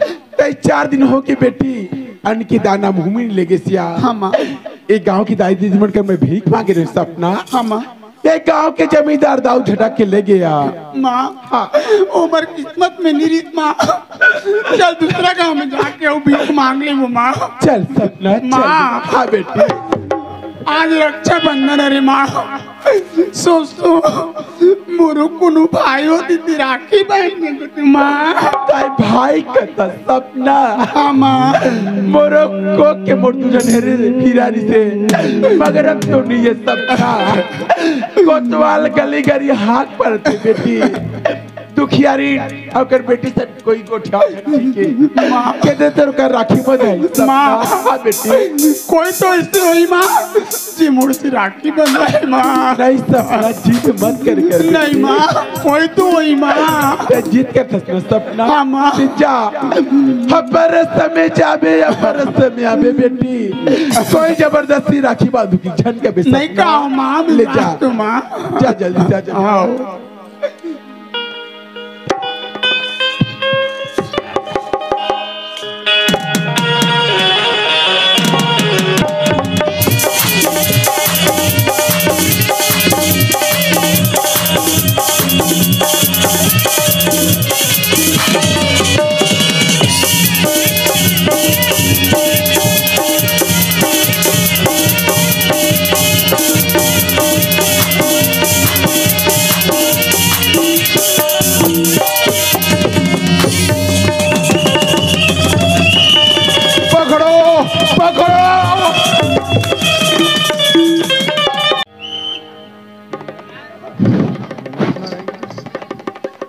4 दिन हो के बेटी अन्न की दाना मुँह में लेगे सिया। हाँ माँ। एक गांव की दाई दीदी बनकर मैं भीख मांगे रही सपना। हाँ माँ। एक गांव के जमींदार दाऊ झटक के ले गया। माँ हाँ उम्र किस्मत में नहीं रही माँ। चल दूसरा गांव में जाके वो भीख मांग ले वो माँ। चल सपना माँ। हाँ बेटी आज रक्षाबंधन अरे माँ सोच तो मोरू कुनु भाई होती थी राखी बहन को माँ। ताई भाई का सपना। हाँ माँ। मोरो को के मोर तुझे हिरानी से मगर अब तो नहीं ये सपना। कोतवाल गली गली हाथ पर थे बेटी दुखियारी अगर बेटी से कोई गोठा माँ कहते तेरे का राखी बंधाई माँ। हाँ बेटी कोई तो ऐसे हुई माँ जी मुड़ से राखी बंधाई माँ। नहीं सपना जीत मत कर नहीं माँ कोई तो हुई माँ जीत कर सपना। हाँ माँ। जा बरस में जाबे या बरस में आबे बेटी कोई जबरदस्ती राखी बांधू की झन के बेटा नहीं कहो माँ ले जा तो माँ जा जल्दी जा आओ।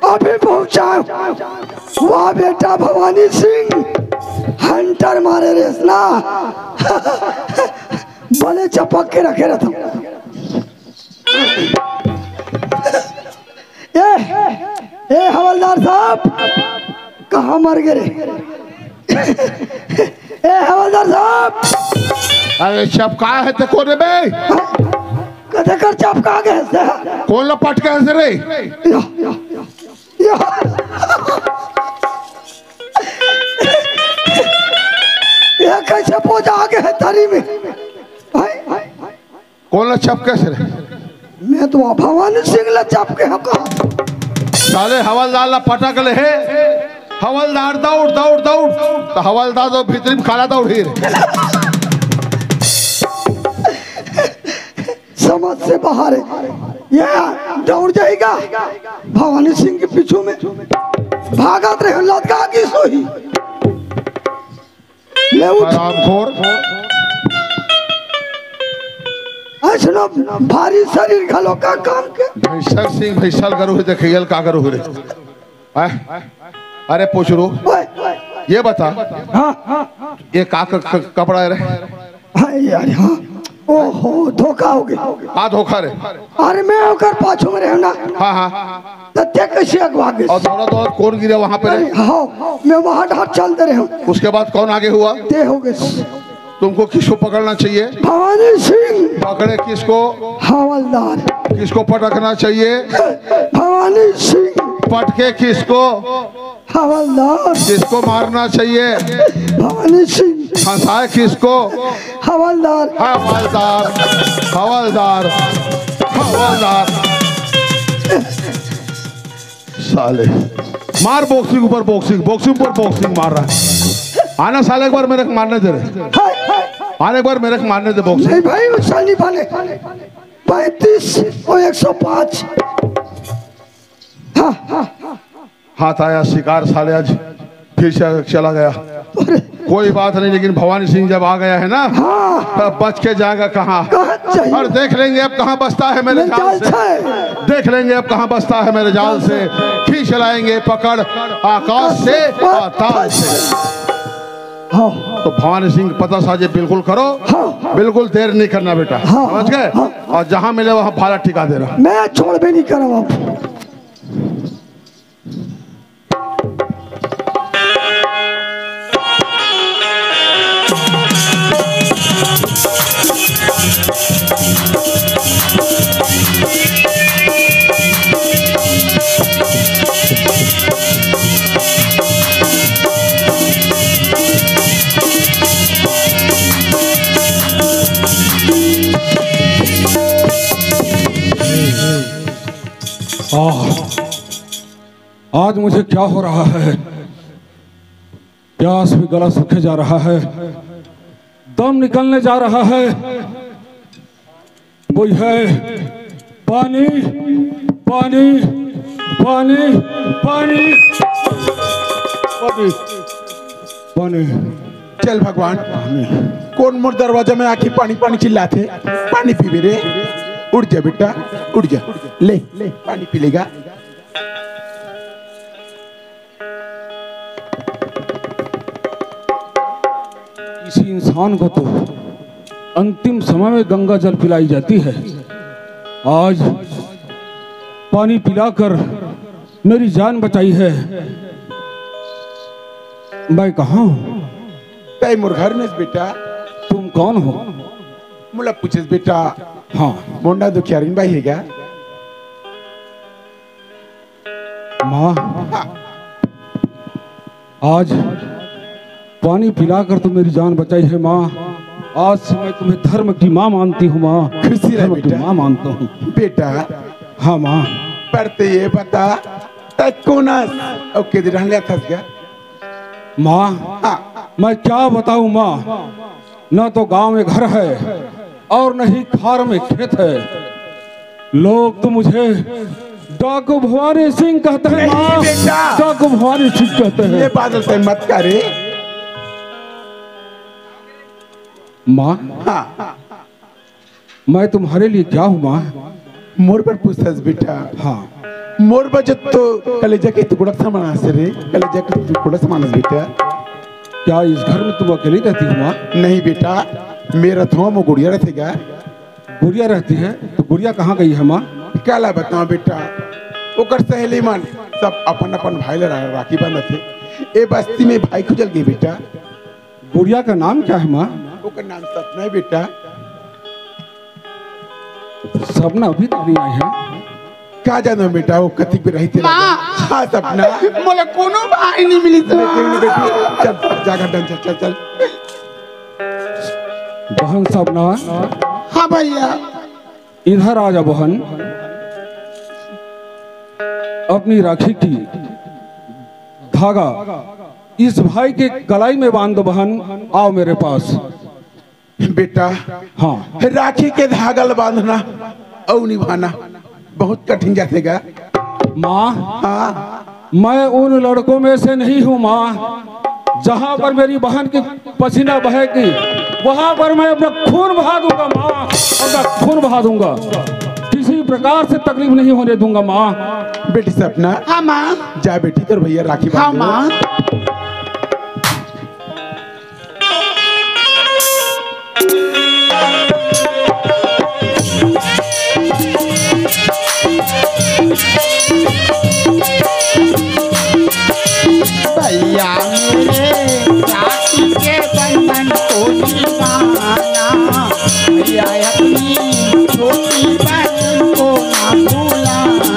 अभी पहुंचा वाह बेटा भवानी सिंह हंटर मारे रेसना बड़े चपक के रखे रहता। ए हवलदार साहब कहाँ मर गए? ए हवलदार साहब अरे चपका है ते कोने में कथे कर चपका गए से कौन लपट के ऐसे रे या ये कैसे पहुंचा आगे है थारी में भाई कौन छप कैसे रे मैं तो भवानी सिंह ला चपके हो कहा साले हवलदार ला पटक ले है हवलदार दौड़ दौड़ दौड़ तो हवलदार तो भीतरी में खाला दौड़ ही रे समझ से बाहर है ये दौड़ जाएगा भवानी सिंह के पीछू में भागत रहे लटका की सोही ले उठ हरामखोर ऐसा भारी शरीर घलो का काम के भैसल सिंह भैसल करो है देखियल का करो रे अरे पूछ रो ओए, ओए, ये बता हाँ ये का कपड़ा है रे हाँ यार हाँ ओहो धोखा हो गया का धोखा रे अरे मैं होकर पाछू में रहूं ना हाँ हाँ तो ते कैसे अगवा गए और दौड़ा दौड़ कौन गिरा वहां पे रे हाँ मैं वहां ढाट चलते रहे उसके बाद कौन आगे हुआ ते हो गए तुमको किसको पकड़ना चाहिए भवानी सिंह पकड़े किसको हवलदार किसको पटकना चाहिए भवानी सिंह पटके किसको हवलदार किसको मारना चाहिए भवानी सिंह फंसाए किसको हवलदार हवलदार हवलदार हवलदार साले मार बॉक्सिंग ऊपर बॉक्सिंग बॉक्सिंग ऊपर बॉक्सिंग मार रहा है आना साले एक बार मेरे को मारने दे रहे हाय, हाय। आने एक बार मेरे को मारने दे बॉक्सिंग नहीं भाई उस साल नहीं पाले 35 और 105 हाँ हाँ हाथ आया शिकार साले आज फिर से चला गया कोई बात नहीं लेकिन भवानी सिंह जब आ गया है ना तब बच के जाएगा कहाँ और देख लेंगे अब कहाँ बसता है मेरे जाल से देख लेंगे अब कहाँ बसता है मेरे जाल से खींच लाएंगे पकड़ आकाश से पाताल से तो भवानी सिंह पता साजे बिल्कुल करो बिल्कुल देर नहीं करना बेटा समझ गए और जहाँ मिले वहाँ भाला टिका दे रहा मैं छोड़ भी नहीं कर रहा आज मुझे क्या हो रहा है प्यास भी गला सूखे जा रहा है दम निकलने जा रहा है कोई है पानी पानी पानी पानी पानी पानी चल भगवान कौन मोर दरवाजा में आके पानी पानी चिल्लाते पानी पी रे उड़ जा बेटा उड़ जा ले पानी पी लेगा किसी इंसान को तो अंतिम समय में गंगा जल पिलाई जाती है आज पानी पिलाकर मेरी जान बचाई है मैं कहाँ हूँ तय मोर घर में बेटा तुम कौन हो मुला पूछे बेटा हाँ मोंडा दुखियारिन भाई है क्या माँ आज पानी पिलाकर तो मेरी जान बचाई है माँ आज से मैं तुम्हें धर्म की माँ मानती हूँ माँ खुशी रह धर्म की बेटा माँ मानता हूँ बेटा हाँ माँ पढ़ते ये बता तक कोना ओके दिन रहने था क्या माँ मैं क्या बताऊँ माँ न तो गांव में घर है और न ही खार में खेत है लोग तो मुझे डाकू भवानी सिंह कहते हैं नहीं माँ बेटा। डाकू भवानी सिंह कहते ये हैं बादल से मत करे माँ हाँ मैं तुम्हारे लिए क्या हूँ माँ मोर पर पूछता बेटा हाँ मोर बजट तो कलेजा के टुकड़ा सामान से रे कलेजा के टुकड़ा सामान बेटा क्या इस घर में तुम अकेली रहती हो माँ नहीं बेटा मेरा थोड़ा वो गुड़िया रहेगा गुड़िया रहती है तो गुड़िया कहाँ गई है माँ काला बताओ बेटा ओकर सहेली मन सब अपन अपन भाई ले राखी बांधत थे ए बस्ती में भाई खुजल गई बेटा गुड़िया का नाम क्या है माँ? ओकर नाम सपना है बेटा। सपना अभी तक नहीं आई है। का जानो बेटा वो कथी पे रही तेरा? माँ। हाँ सपना। मोला कोनो भाई नहीं मिली तो बेटी चल जाकर डन चल चल चल। बहन सपना, हाँ भैया। इधर आ जा बहन। अपनी राखी की धागा इस भाई के गलाई में बांध दो बहन। आओ मेरे पास। बेटा हाँ, राखी के धागल बांधना और निभाना बहुत कठिन जातेगा। माँ हाँ मैं उन लड़कों में से नहीं हूँ माँ। जहाँ पर मेरी बहन की पसीना बहेगी वहाँ पर मैं अपना खून बहा दूंगा माँ, अपना खून बहा दूंगा। किसी प्रकार से तकलीफ नहीं होने दूंगा माँ। बेटी सपना। हाँ माँ। जा बेटी तोर भैया राखी हाँ बांध माँ। भैया मेरे राखी के बंधन को निभाना, भैया अपनी छोटी बहन को ना भूलाना।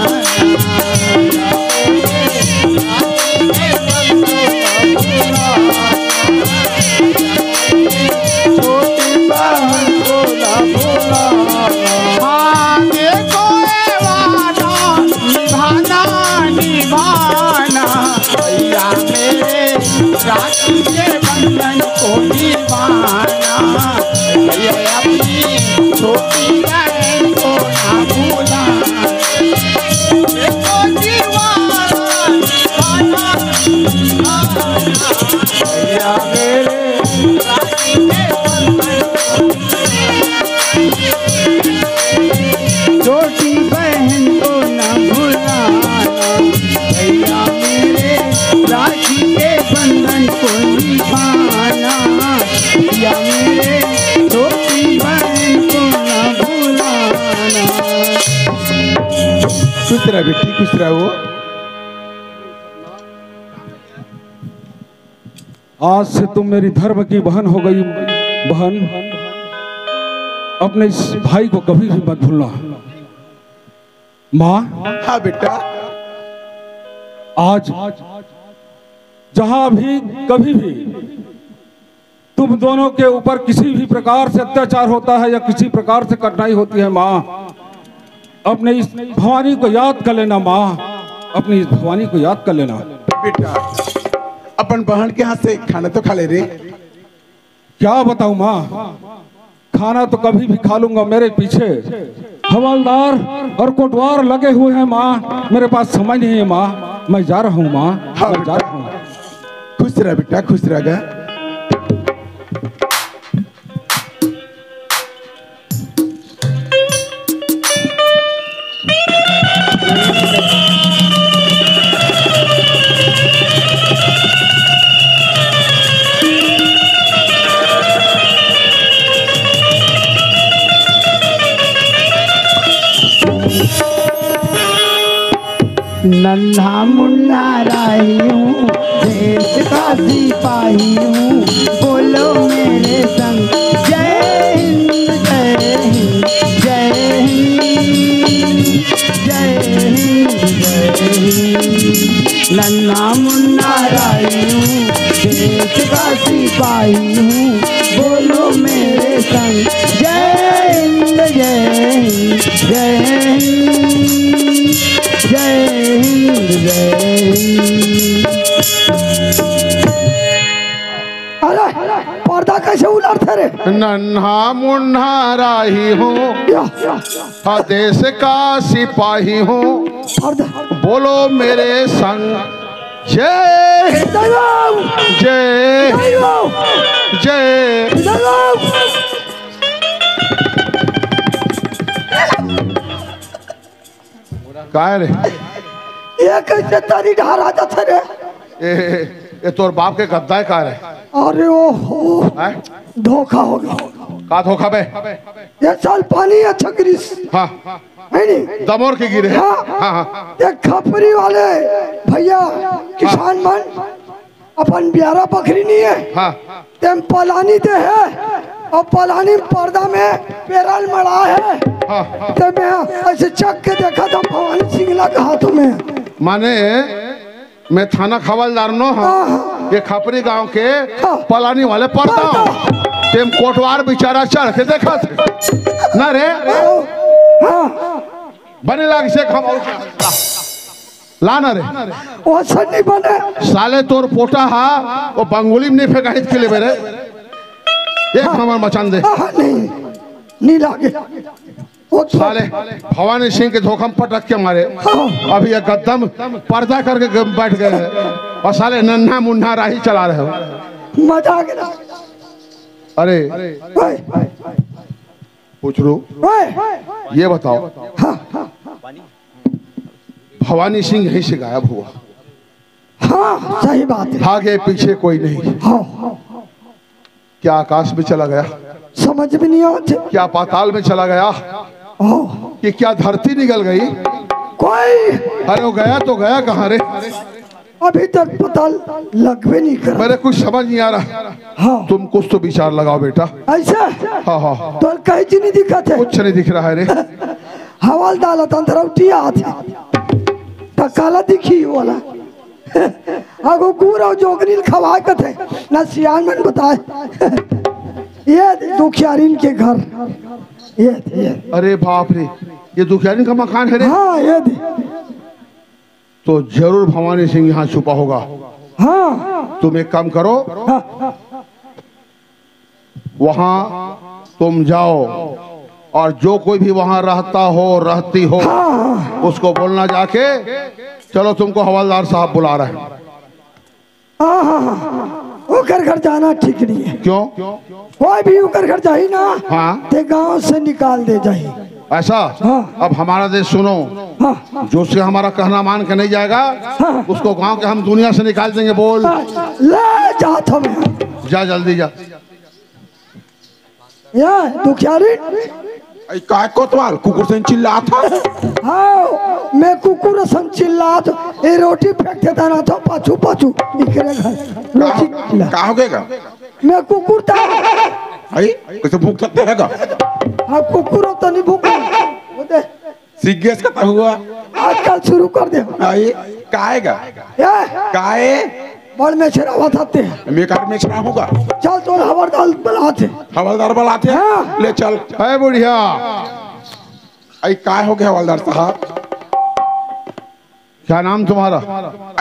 छोटी बहन को ना भूलाना। हाँ देखो ये वादा निभाना निभाना, भैया मेरे राखी के बंधन को निभाना, भैया अपनी छोटी बहन को ना भूलाना। देखो दीवाना निभाना निभाना, भैया मेरे राखी के बंधन को छोटी बहन को ना भुलाना, भैया मेरे राखी के बंधन को निभाना, भैया मेरे छोटी बहन को ना भुलाना। खुश रह बेटी खुश रह। वो आज से तुम मेरी धर्म की बहन हो गई बहन। अपने इस भाई को कभी भी मत भूलना माँ। हाँ बेटा। आज जहां भी कभी भी तुम दोनों के ऊपर किसी भी प्रकार से अत्याचार होता है या किसी प्रकार से कठिनाई होती है माँ, अपने इस भवानी को याद कर लेना माँ। अपनी इस भवानी को याद कर लेना। बेटा अपन बहन के हाथ से खाना तो खा ले रे। क्या बताऊं माँ, खाना तो कभी भी खा लूंगा। मेरे पीछे हवलदार और कोटवार लगे हुए हैं माँ। मेरे पास समय नहीं है माँ। मैं जा रहा हूँ माँ। हाँ मैं जा रहा हूँ। खुश रह बेटा खुश रहेगा। नन्हा मुन्ना राही हूँ, देश का सिपाही हूँ, बोलो मेरे संग जय हिंद जय हिंद जय हिंद जय हिंद जय हिंद। नन्हा मुन्ना राही हूँ, देश का सिपाही हूँ, बोलो मेरे संग जय हिंद जय हिंद जय हिंद जय हिंद जय हिंद। अरे पर्दा कैसे उलारते रे? नन्हा मुन्ना राही हूँ, हाँ देश का सिपाही हूँ, पर्दा बोलो मेरे संग जय जय जय। काय रे ये कैसे तारी ढारा जाते रे? ये तोर बाप के गद्दा है काय रे? अरे ओहो हैं? धोखा हो गया। का धोखा बे? ये साल पानी अच्छा गिरिस हाँ है नहीं? दमोर के गिरे। हाँ हाँ हाँ ये खपरी वाले भैया किसान मन अपन ब्यारा बकरी नहीं है हाँ तेम पलानी दे है और पलानी पर्दा में पेरल मड़ा है हाँ ते मैं ऐसे चक के देखा था भवानी सिंगला के हाथों में माने मैं थाना खबरदार नो हाँ ये खपरी गांव के पलानी वाले पर्दा तेम कोटवार बेचारा चढ़ के देखा थे ना रे हाँ बने लाग से हम लाना रे वो सब नहीं बने साले तोर पोटा हा वो बंगोली में नहीं फेंका हित के लिए मेरे एक हमार मचान दे नहीं लागे वो तो साले भवानी सिंह के धोखम पटक के मारे अभी ये गद्दम पर्दा करके बैठ गए हैं और साले नन्हा मुन्ना राही चला रहे हो मजा आ गया अरे ओए, पूछ रू ओए, ये बताओ भवानी सिंह यहीं से गायब हुआ हाँ सही बात है आगे पीछे कोई नहीं हाँ क्या आकाश में चला गया समझ में नहीं आते क्या पाताल में चला गया हाँ, कि क्या धरती निकल गई कोई अरे वो गया तो गया कहाँ रे अभी तक पता लगवे नहीं कर मेरे कुछ समझ नहीं आ रहा हाँ तुम कुछ तो विचार लगाओ बेटा ऐसा हाँ हाँ तो कहीं चीज नहीं दिखत है कुछ नहीं दिख रहा है रे हवाल डाला तंत्रौटी आते तो काला दिखी वाला अगो गुर और जोगनील खवाए के थे ना सियान मन बताए ये दुखियारीन के घर ये अरे बाप रे ये दुखियारी का मकान है रे हाँ ये तो जरूर भवानी सिंह यहाँ छुपा होगा हाँ तुम एक काम करो हाँ वहाँ तुम जाओ और जो कोई भी वहाँ रहता हो रहती हो उसको बोलना जाके चलो तुमको हवलदार साहब बुला रहे हैं वो घर जाना ठीक नहीं है क्यों कोई भी उकर घर जाही ना हाँ ते गांव से निकाल दे जाही ऐसा हाँ। अब हमारा देश सुनो हाँ जो से हमारा कहना मान के नहीं जाएगा हाँ। उसको गांव के हम दुनिया से निकाल देंगे बोल ले जात हम जा जल्दी जा या दुखियारी काय कोतवाल कुकुर से चिल्ला था हाँ मैं कुकुर सन चिल्लात ये रोटी फेंक देता ना था पाछू पाछू इकरे घर रोटी खिला का हो गएगा मैं कुकुर था आई कैसे भूख सकते है का हाँ कुकुर तो नहीं भूख वो दे सिगेस का हुआ आजकल शुरू कर दे आई काएगा ये काए बड़ में छेड़ा बताते हैं मैं कार में छड़ा होगा चल तो हवलदार बुलाते हवलदार बुलाते हैं हाँ। ले चल है बुढ़िया आई काय हो गया हवलदार साहब क्या नाम तुम्हारा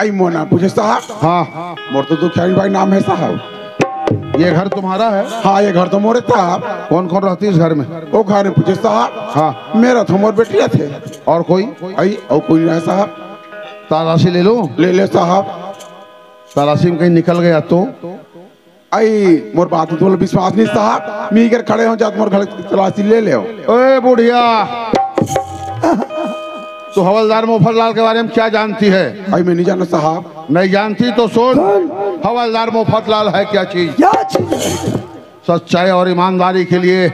आई मोना पूछे साहब हाँ मोर तो दुखियारी भाई नाम है साहब ये घर तुम्हारा है हाँ ये घर तो मोरे साहब कौन कौन रहती है इस घर में वो घर में पूछे साहब हाँ मेरा तो मोर बेटिया थे और कोई आई और कोई नहीं साहब तलाशी ले लो ले साहब तलाशी में कहीं निकल गया तो आई मोर बात तो विश्वास नहीं साहब मी कर खड़े हो जात मोर घर तलाशी ले ले ओए बुढ़िया तो हवलदार मुफरलाल के बारे में क्या जानती है आई मैं नहीं जाना साहब नहीं जानती तो सुन हवलदार मुफरलाल है क्या चीज क्या चीज है? सच्चाई और ईमानदारी के लिए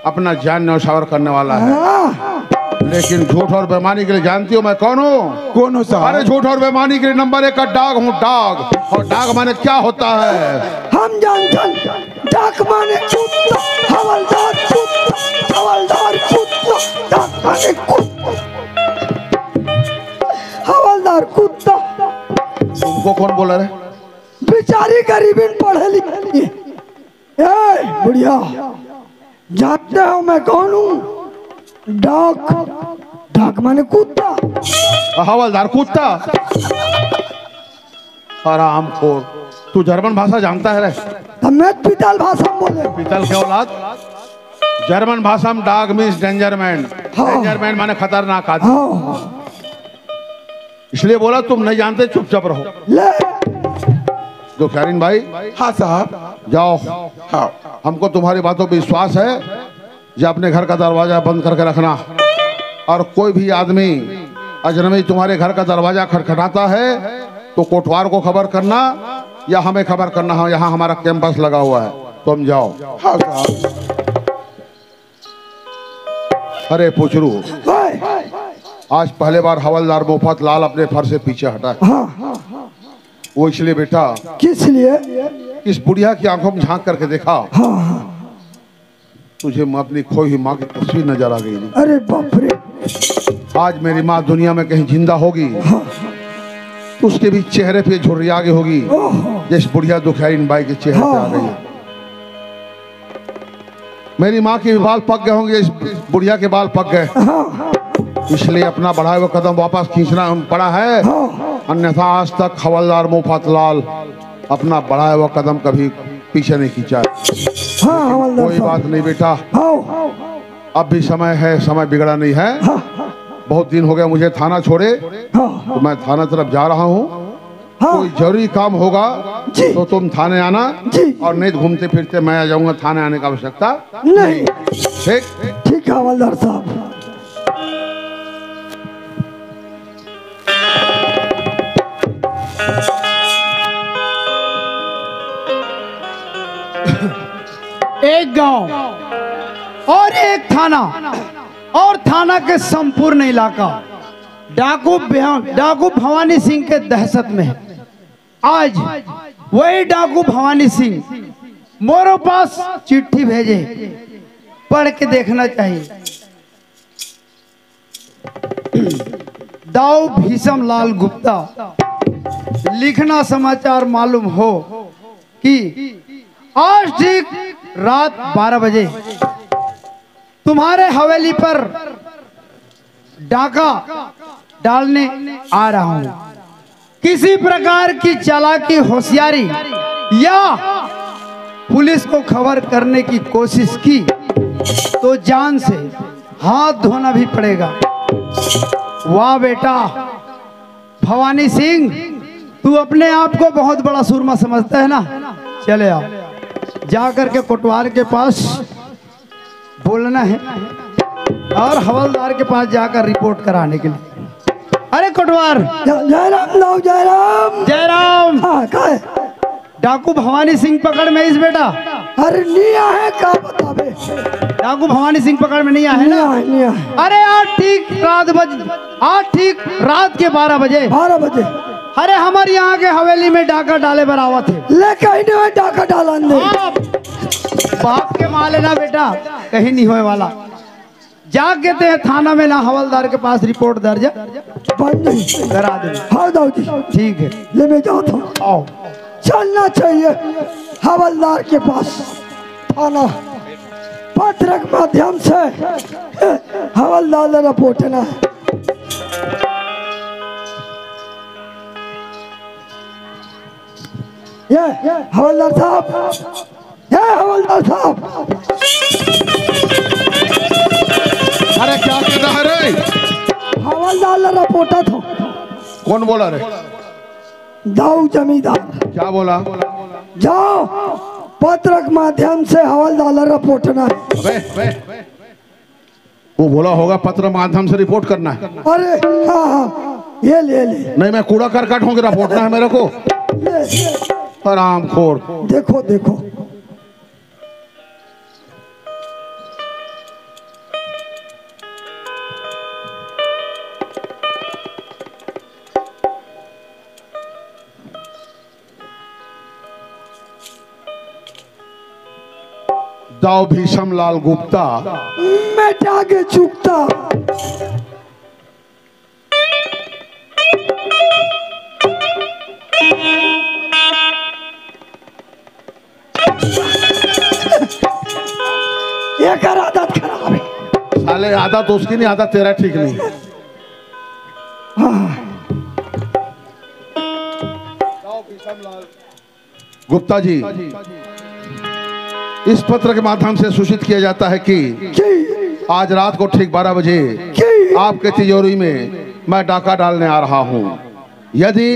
अपना जान न्यौछावर करने वाला है हाँ लेकिन झूठ और बेईमानी के लिए जानती हो मैं कौन हूँ कौन हो साहब अरे झूठ और बेईमानी के लिए नंबर 1 का डाग हूँ डाग और डाग माने क्या होता है हम जानते डाक माने कुत्ता हवलदार कुत्ता हवलदार कुत्ता डाक माने कुत्ता हवलदार कुत्ता तुमको कौन बोला रे बेचारी गरीबीन पढ़े लिखे ए बुढ़िया जानते हो मैं कौन हूँ डाक डाक माने कुत्ता हवलदार कुत्ता आराम खोर तू जर्मन भाषा जानता है रे तब मैं पितल भाषा में बोले पीतल के औलाद जर्मन भाषा में डाग means danger man danger man माने खतरनाक आदमी हाँ इसलिए बोला तुम नहीं जानते चुपचाप रहो ले दुखियारीन भाई हाँ साहब जाओ हाँ हमको तुम्हारी बातों पर विश्वास है जो अपने घर का दरवाजा बंद करके रखना और कोई भी आदमी अजनबी तुम्हारे घर का दरवाजा खटखटाता है तो कोटवार को खबर करना या हमें खबर करना है यहाँ हमारा कैंपस लगा हुआ है तुम जाओ हाँ साहब अरे पुचरू ओए, आज पहले बार हवलदार मुफत लाल अपने फर से पीछे हटा है। हाँ वो इसलिए बेटा, किस लिए? इस बुढ़िया की आंखों में झांक करके देखा, हाँ हाँ। तुझे अपनी खोई हुई माँ की तस्वीर नजर आ गई। अरे बाप रे। आज मेरी माँ दुनिया में कहीं जिंदा होगी तो उसके भी चेहरे पे झुर्री आगे होगी, जिस बुढ़िया दुखैरीन बाई के चेहरे पे आ गई है। मेरी माँ के बाल पक गए होंगे, इस बुढ़िया के बाल पक गए, इसलिए अपना बढ़ाए हुआ कदम वापस खींचना पड़ा है, अन्यथा आज तक हवलदार मुफत लाल अपना बढ़ाया हुआ कदम कभी पीछे नहीं खींचा। कोई बात नहीं बेटा, अब भी समय है, समय बिगड़ा नहीं है। बहुत दिन हो गया मुझे थाना छोड़े, तो मैं थाना तरफ जा रहा हूँ। कोई जरूरी काम होगा तो तुम थाने आना, और नहीं घूमते फिरते मैं आ जाऊंगा, थाने आने की आवश्यकता नहीं। ठीक ठीक है हवलदार साहब। एक गांव और एक थाना, और थाना के संपूर्ण इलाका डाकू भवानी सिंह के दहशत में है। आज वही डाकू भवानी सिंह मोरे पास चिट्ठी भेजे, पढ़ के देखना चाहिए। दाऊ भीषम लाल गुप्ता, लिखना समाचार मालूम हो कि आज ठीक रात 12 बजे तुम्हारे हवेली पर डाका डालने आ रहा हूं। किसी प्रकार की चालाकी, होशियारी या पुलिस को खबर करने की कोशिश की तो जान से हाथ धोना भी पड़ेगा। वाह बेटा भवानी सिंह, तू अपने आप को बहुत बड़ा सूरमा समझता है ना। चले आओ, जाकर के कोटवार के पास बोलना है और हवलदार के पास जाकर रिपोर्ट कराने के लिए। अरे कोटवार, जयराम लाओ, जयराम जयराम। हाँ काय डाकू भवानी सिंह पकड़ में इस बेटा। अरे निया है का बताबे। डाकू भवानी सिंह पकड़ में नहीं आए ना। निया है। अरे आज ठीक रात के 12 बजे 12 बजे अरे हमारे यहाँ के हवेली में डाका डाले बरावा थे। ले कहीं नहीं डाका डालन दे। बाप के माले ना बेटा, कहीं नहीं होने वाला। जा कहते हैं थाना में ना, हवलदार के पास रिपोर्ट दर्ज बंद नहीं करा दे। हाँ दाऊ जी ठीक है, ले मैं जाता हूँ। आओ। चलना चाहिए हवलदार के पास थाना, पत्र के माध्यम से हवलदार रिपोर्ट ना है। ये हवलदार साहब, ये हवलदार साहब। अरे क्या कर रहा है रे? हवलदार रिपोर्ट था। कौन बोला रे? दाऊ जमींदार। क्या बोला? जाओ पत्र के माध्यम से हवलदार रिपोर्ट ना है। वो बोला होगा पत्र माध्यम से रिपोर्ट करना है। अरे हाँ हाँ, ये ले ले। नहीं, मैं कूड़ा करकट हूँ, रिपोर्ट ना है मेरे को। ले हराम खोर। देखो देखो, दाऊ भीषम लाल गुप्ता, मैं आगे चुकता। ये कर आदत खराब है। साले आदत उसकी नहीं, आदत तेरा ठीक नहीं। गुप्ता जी, इस पत्र के माध्यम से सूचित किया जाता है कि आज रात को ठीक 12 बजे आपके तिजोरी में मैं डाका डालने आ रहा हूं। यदि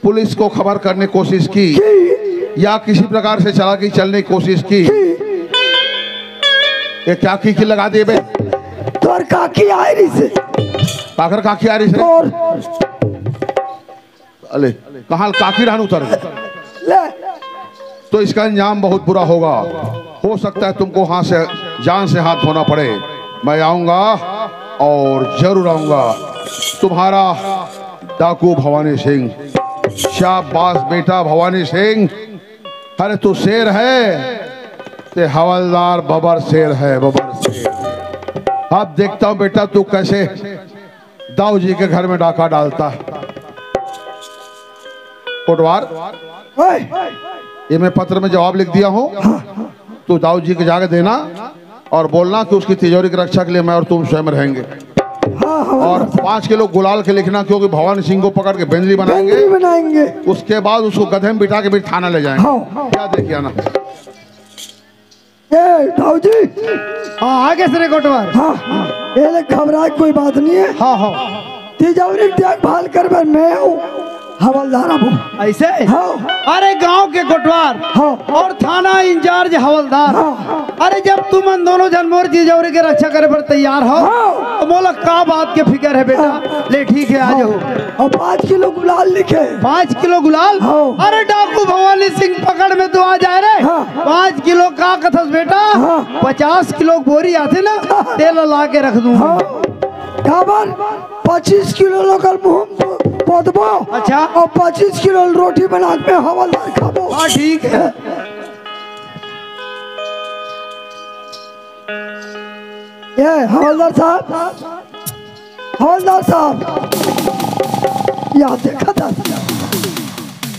पुलिस को खबर करने की कोशिश की या किसी प्रकार से चालाकी चलने की कोशिश की, ये क्या की लगा दिए बे? तोर काकी आई रही से। काकर काकी आ रही से? और अले कहाँ काकी रहन उतर ले तो इसका अंजाम बहुत बुरा होगा। हो सकता है तुमको हाथ से जान से हाथ धोना पड़े। मैं आऊंगा और जरूर आऊंगा। तुम्हारा डाकू भवानी सिंह। शाबाश बेटा भवानी सिंह, अरे तू शेर है, ते हवलदार बबर शेर है, बबर शेर। अब देखता हूं बेटा तू कैसे दाऊ जी के घर में डाका डालता। कोटवार, ये मैं पत्र में जवाब लिख दिया हूं, तू दाऊ जी के जाके देना और बोलना कि उसकी तिजोरी की रक्षा के लिए मैं और तुम स्वयं रहेंगे। और 5 किलो गुलाल के लिखना, क्योंकि भवानी सिंह को पकड़ के बेंदरी बनाएंगे। उसके बाद उसको गधे में बिठा के भी थाना ले जाएंगे। क्या देखिए ना दाऊ जी। हाँ आगे से कोटवार। हाँ ये घबराए कोई बात नहीं है। हाँ तिजोरी देखभाल कर मैं हूँ, हवलदार अब ऐसे। हाँ। अरे गांव के कोटवार हाँ। और थाना इंचार्ज हवलदार। हाँ। अरे जब तुम अन दोनों जनमोर तिजोरी की रक्षा करे पर तैयार हो तो बोला का बात के फिक्र है बेटा। ले ठीक है आ जाओ। और 5 किलो गुलाल लिखे। 5 किलो गुलाल। हाँ। अरे डाकू भवानी सिंह पकड़ में तो आ जाए रे। हाँ। 5 किलो का कथस बेटा। हाँ। 50 किलो बोरी आते ना तेल ला के रख दूंगा। हाँ। 25 किलो लोकल पोतबो। अच्छा। और 25 किलो रोटी बना के हवलदार खाबो। हाँ ठीक है। ये हवलदार साहब, हवलदार साहब या देखा था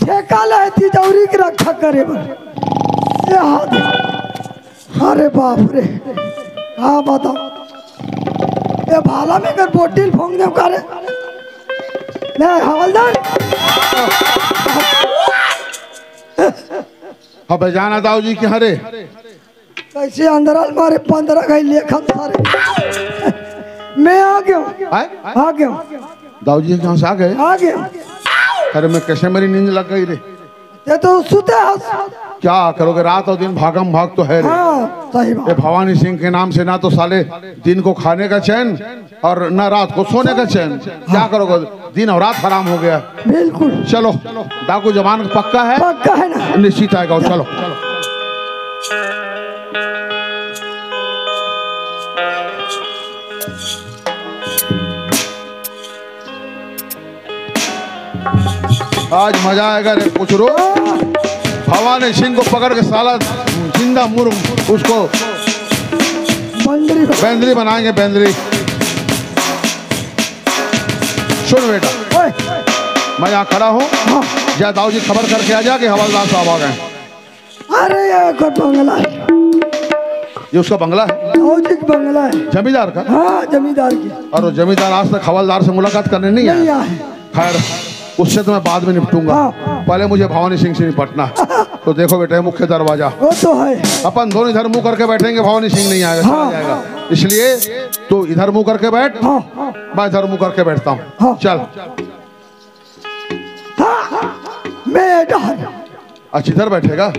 ठेका ले तिजोरी की रक्षा करे ये हाथ। अरे बाप रे हाँ बताओ ये भाला में कर बोटिल फोंग दे करे ले हवलदार। अब जाना दाऊ जी के हरे कैसे अंदर मारे 15 गई लेखन सारे। मैं आ गया दाऊ जी कहाँ से आ गए? आ गया। अरे मैं कैसे मेरी नींद लग गई रे। ये तो सुते हैं। क्या करोगे, रात और दिन भागम भाग तो है रे। हाँ सही बात। ये भवानी सिंह के नाम से ना तो साले दिन को खाने का चैन और ना रात को सोने का चैन। क्या करोगे, दिन और रात हराम हो गया। बिल्कुल। चलो डाकू जवान पक्का है, पक्का है ना, निश्चित आएगा। चलो आज मजा आएगा रे पुचरो। भवानी सिंह को पकड़ के साला जिंदा मुर्ग उसको बेंदरी बनाएंगे, बेंदरी। सुन बेटा मैं यहाँ खड़ा हूँ, जा दाऊ जी खबर करके आ जा कि हवलदार साहब आ गए। अरे ये बंगला है, ये उसका बंगला है, दाऊ जी का बंगला है, जमींदार का। हाँ जमींदार की। और वो जमींदार आज तक हवलदार से मुलाकात करने नहीं आया। खैर उससे तो मैं बाद में निपटूंगा। पहले मुझे भवानी सिंह से निपटना। तो देखो बेटे मुख्य दरवाजा वो तो है। अपन दोनों इधर मुंह करके बैठेंगे, भवानी सिंह नहीं आएगा, चला जाएगा। इसलिए तू इधर मुंह करके बैठ, मैं इधर मुंह करके बैठता हूँ। चल मैं इधर। अच्छा इधर बैठेगा,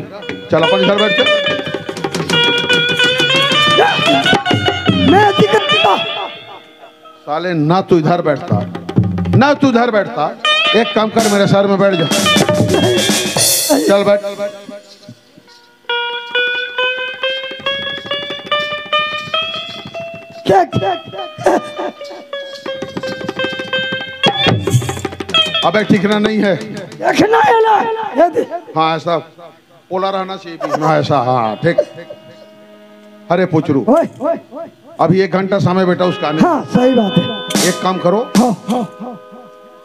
चल अपन इधर बैठते। मैं दिक्कत साले ना तू इधर बैठता ना तू इधर बैठता, एक काम कर मेरे सर में बैठ जा। चल बैठ। अबे ठिकना नहीं है, देखना है ना। हाँ ऐसा पोला रहना चाहिए बीच में, ऐसा। हाँ ठीक। अरे पुचरू अभी 1 घंटा समय बेटा उसका आने। हाँ सही बात है। एक काम करो,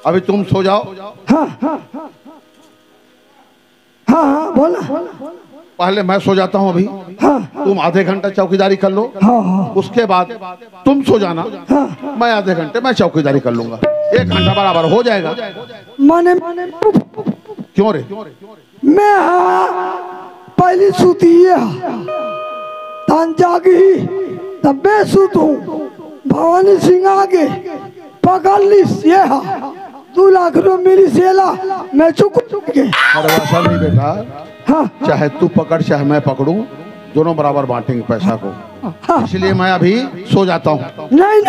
अभी तुम सो जाओ। हाँ बोला। पहले मैं सो जाता हूँ अभी। तुम आधे घंटा चौकीदारी कर लो। उसके बाद तुम सो जाना। मैं आधे घंटे मैं चौकीदारी कर लूंगा। 1 घंटा बराबर हो जाएगा। माने क्यों रे? मैं पहली सूती तान जागी तब मैं सूतूं। भवानी सिंह आगे पकड़ ली ये 2 लाख रुपये मिली सेला मैं चुक के। अरे वैसा नहीं बेटा, चाहे तू पकड़ चाहे मैं पकड़ूं, दोनों बराबर बांटेंगे पैसा को। इसलिए मैं अभी सो जाता हूँ। नहीं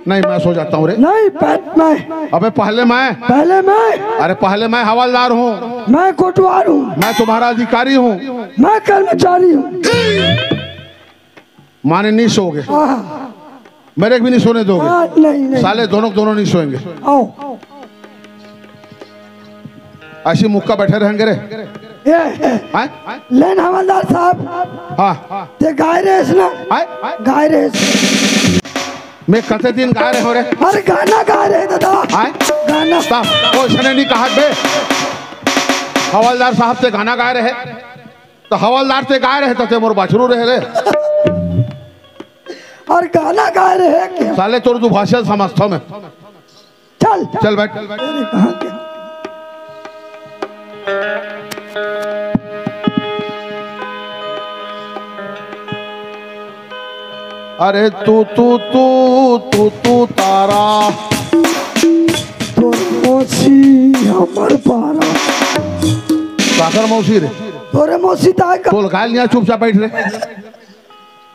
नहीं मैं सो जाता हूँ रे। नहीं मैं। अबे पहले मैं। अरे पहले मैं हवलदार हूँ, मैं कोटवार हूँ, मैं तुम्हारा अधिकारी हूँ, मैं कर्मचारी हूँ। माने नहीं सोगे, मेरे भी नहीं सोने दोगे। नहीं। साले दोनों नहीं सोएंगे। ऐसी मुक्का बैठे रहेंगे रे? ये लेन हवलदार साहब, हाँ ते गाय रेस ना, गाय रेस मैं कते दिन गा रहे हो रे? अरे गाना गा रहे दादा, गाना ओ इसने नहीं कहा बे हवलदार साहब से गाना गा रहे तो हवलदार से गा रहे तो मोर बाछरू रहे रे और गाना गा रहे हैं क्या? साले तोर तू भाषा समझता मैं। चल चल बैठ। कहाँ के? अरे तू तू तू तू तू तारा तोर मौसी हमर पारा, साकर मौसी रे तोरे मौसी ताय का तोल गाल नहीं चुपचाप बैठ रे,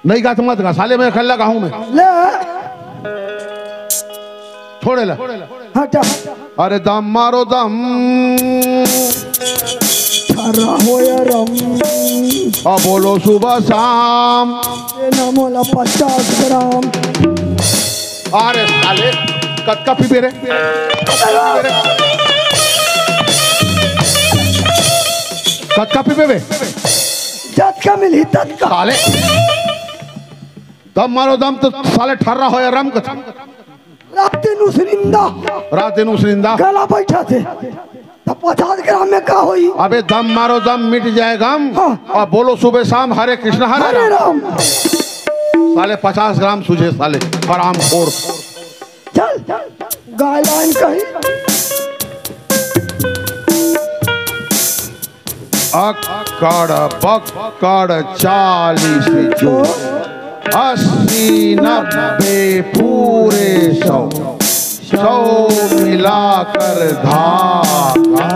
नहीं गा तो मत गा साले, मैं खल्ला गाऊं मैं, ले छोड़े ला। हटा। अरे दम मारो दम थारा हो या रम, अब बोलो सुबह शाम, ये ना मोला 50 ग्राम। अरे साले कत्का पी रे कत्का पी बे जत का मिली तत का साले, दम मारो दम तो साले ठर्रा हो या रम कथा रात नुसरिंदा, रात नुसरिंदा गला बैठा थे तो 50 ग्राम में का होई? अबे दम मारो दम मिट जाए गम, और बोलो सुबह शाम हरे कृष्ण हरे हरे राम। राम। साले 50 ग्राम सुझे साले हराम खोर। चल गाय लाइन कही अक्कड़ बक्कड़ 40 जो 80 90 पूरे 100 मिलाकर धागा,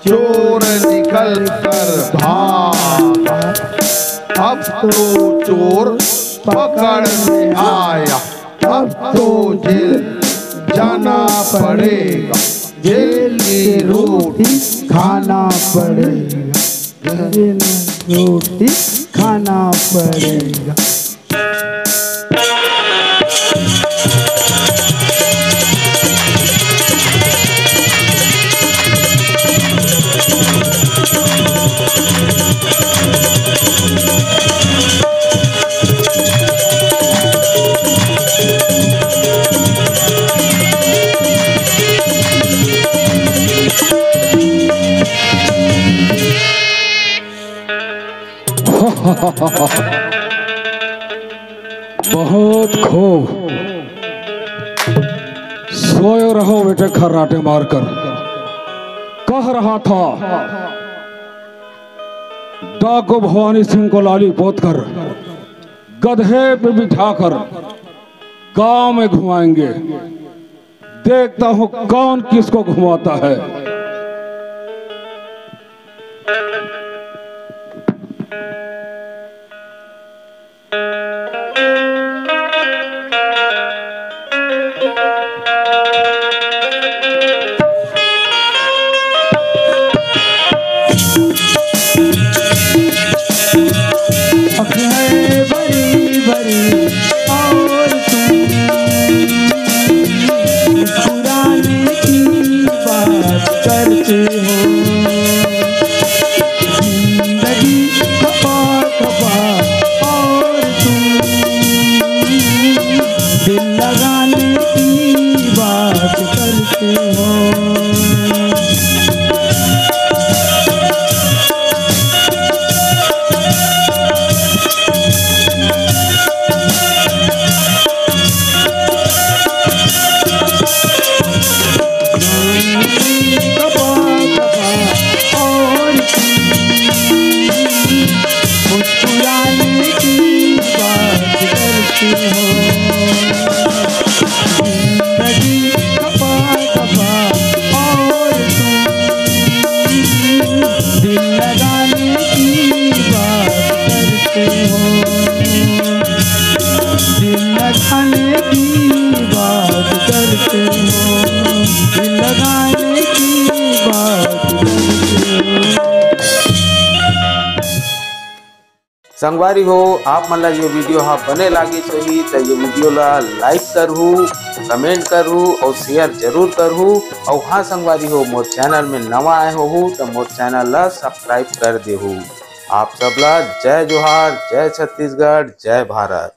चोर निकल कर भागा, अब तो चोर पकड़ में आया, अब तो जेल जाना पड़ेगा, जेल की रोटी खाना पड़ेगा, रोटी खाना पड़ेगा। बहुत खूब सोए रहो बेटे खर्राटे मारकर। कह रहा था डाको भवानी सिंह को लाली पोत कर गधे पे बिठाकर गांव में घुमाएंगे, देखता हूं कौन किसको घुमाता है। बड़ी बड़ी और तुम पुराने की बात संगवारी हो आप मन ला ये वीडियो हाँ बने लागिस होही तो ये वीडियो ला लाइक करहू, कमेंट करहू और शेयर जरूर करहू। और हाँ संगवारी हो मोर चैनल में नवा आए हो तो मोर चैनल ला सब्सक्राइब कर देहू। आप सबला जय जोहार, जय छत्तीसगढ़, जय भारत।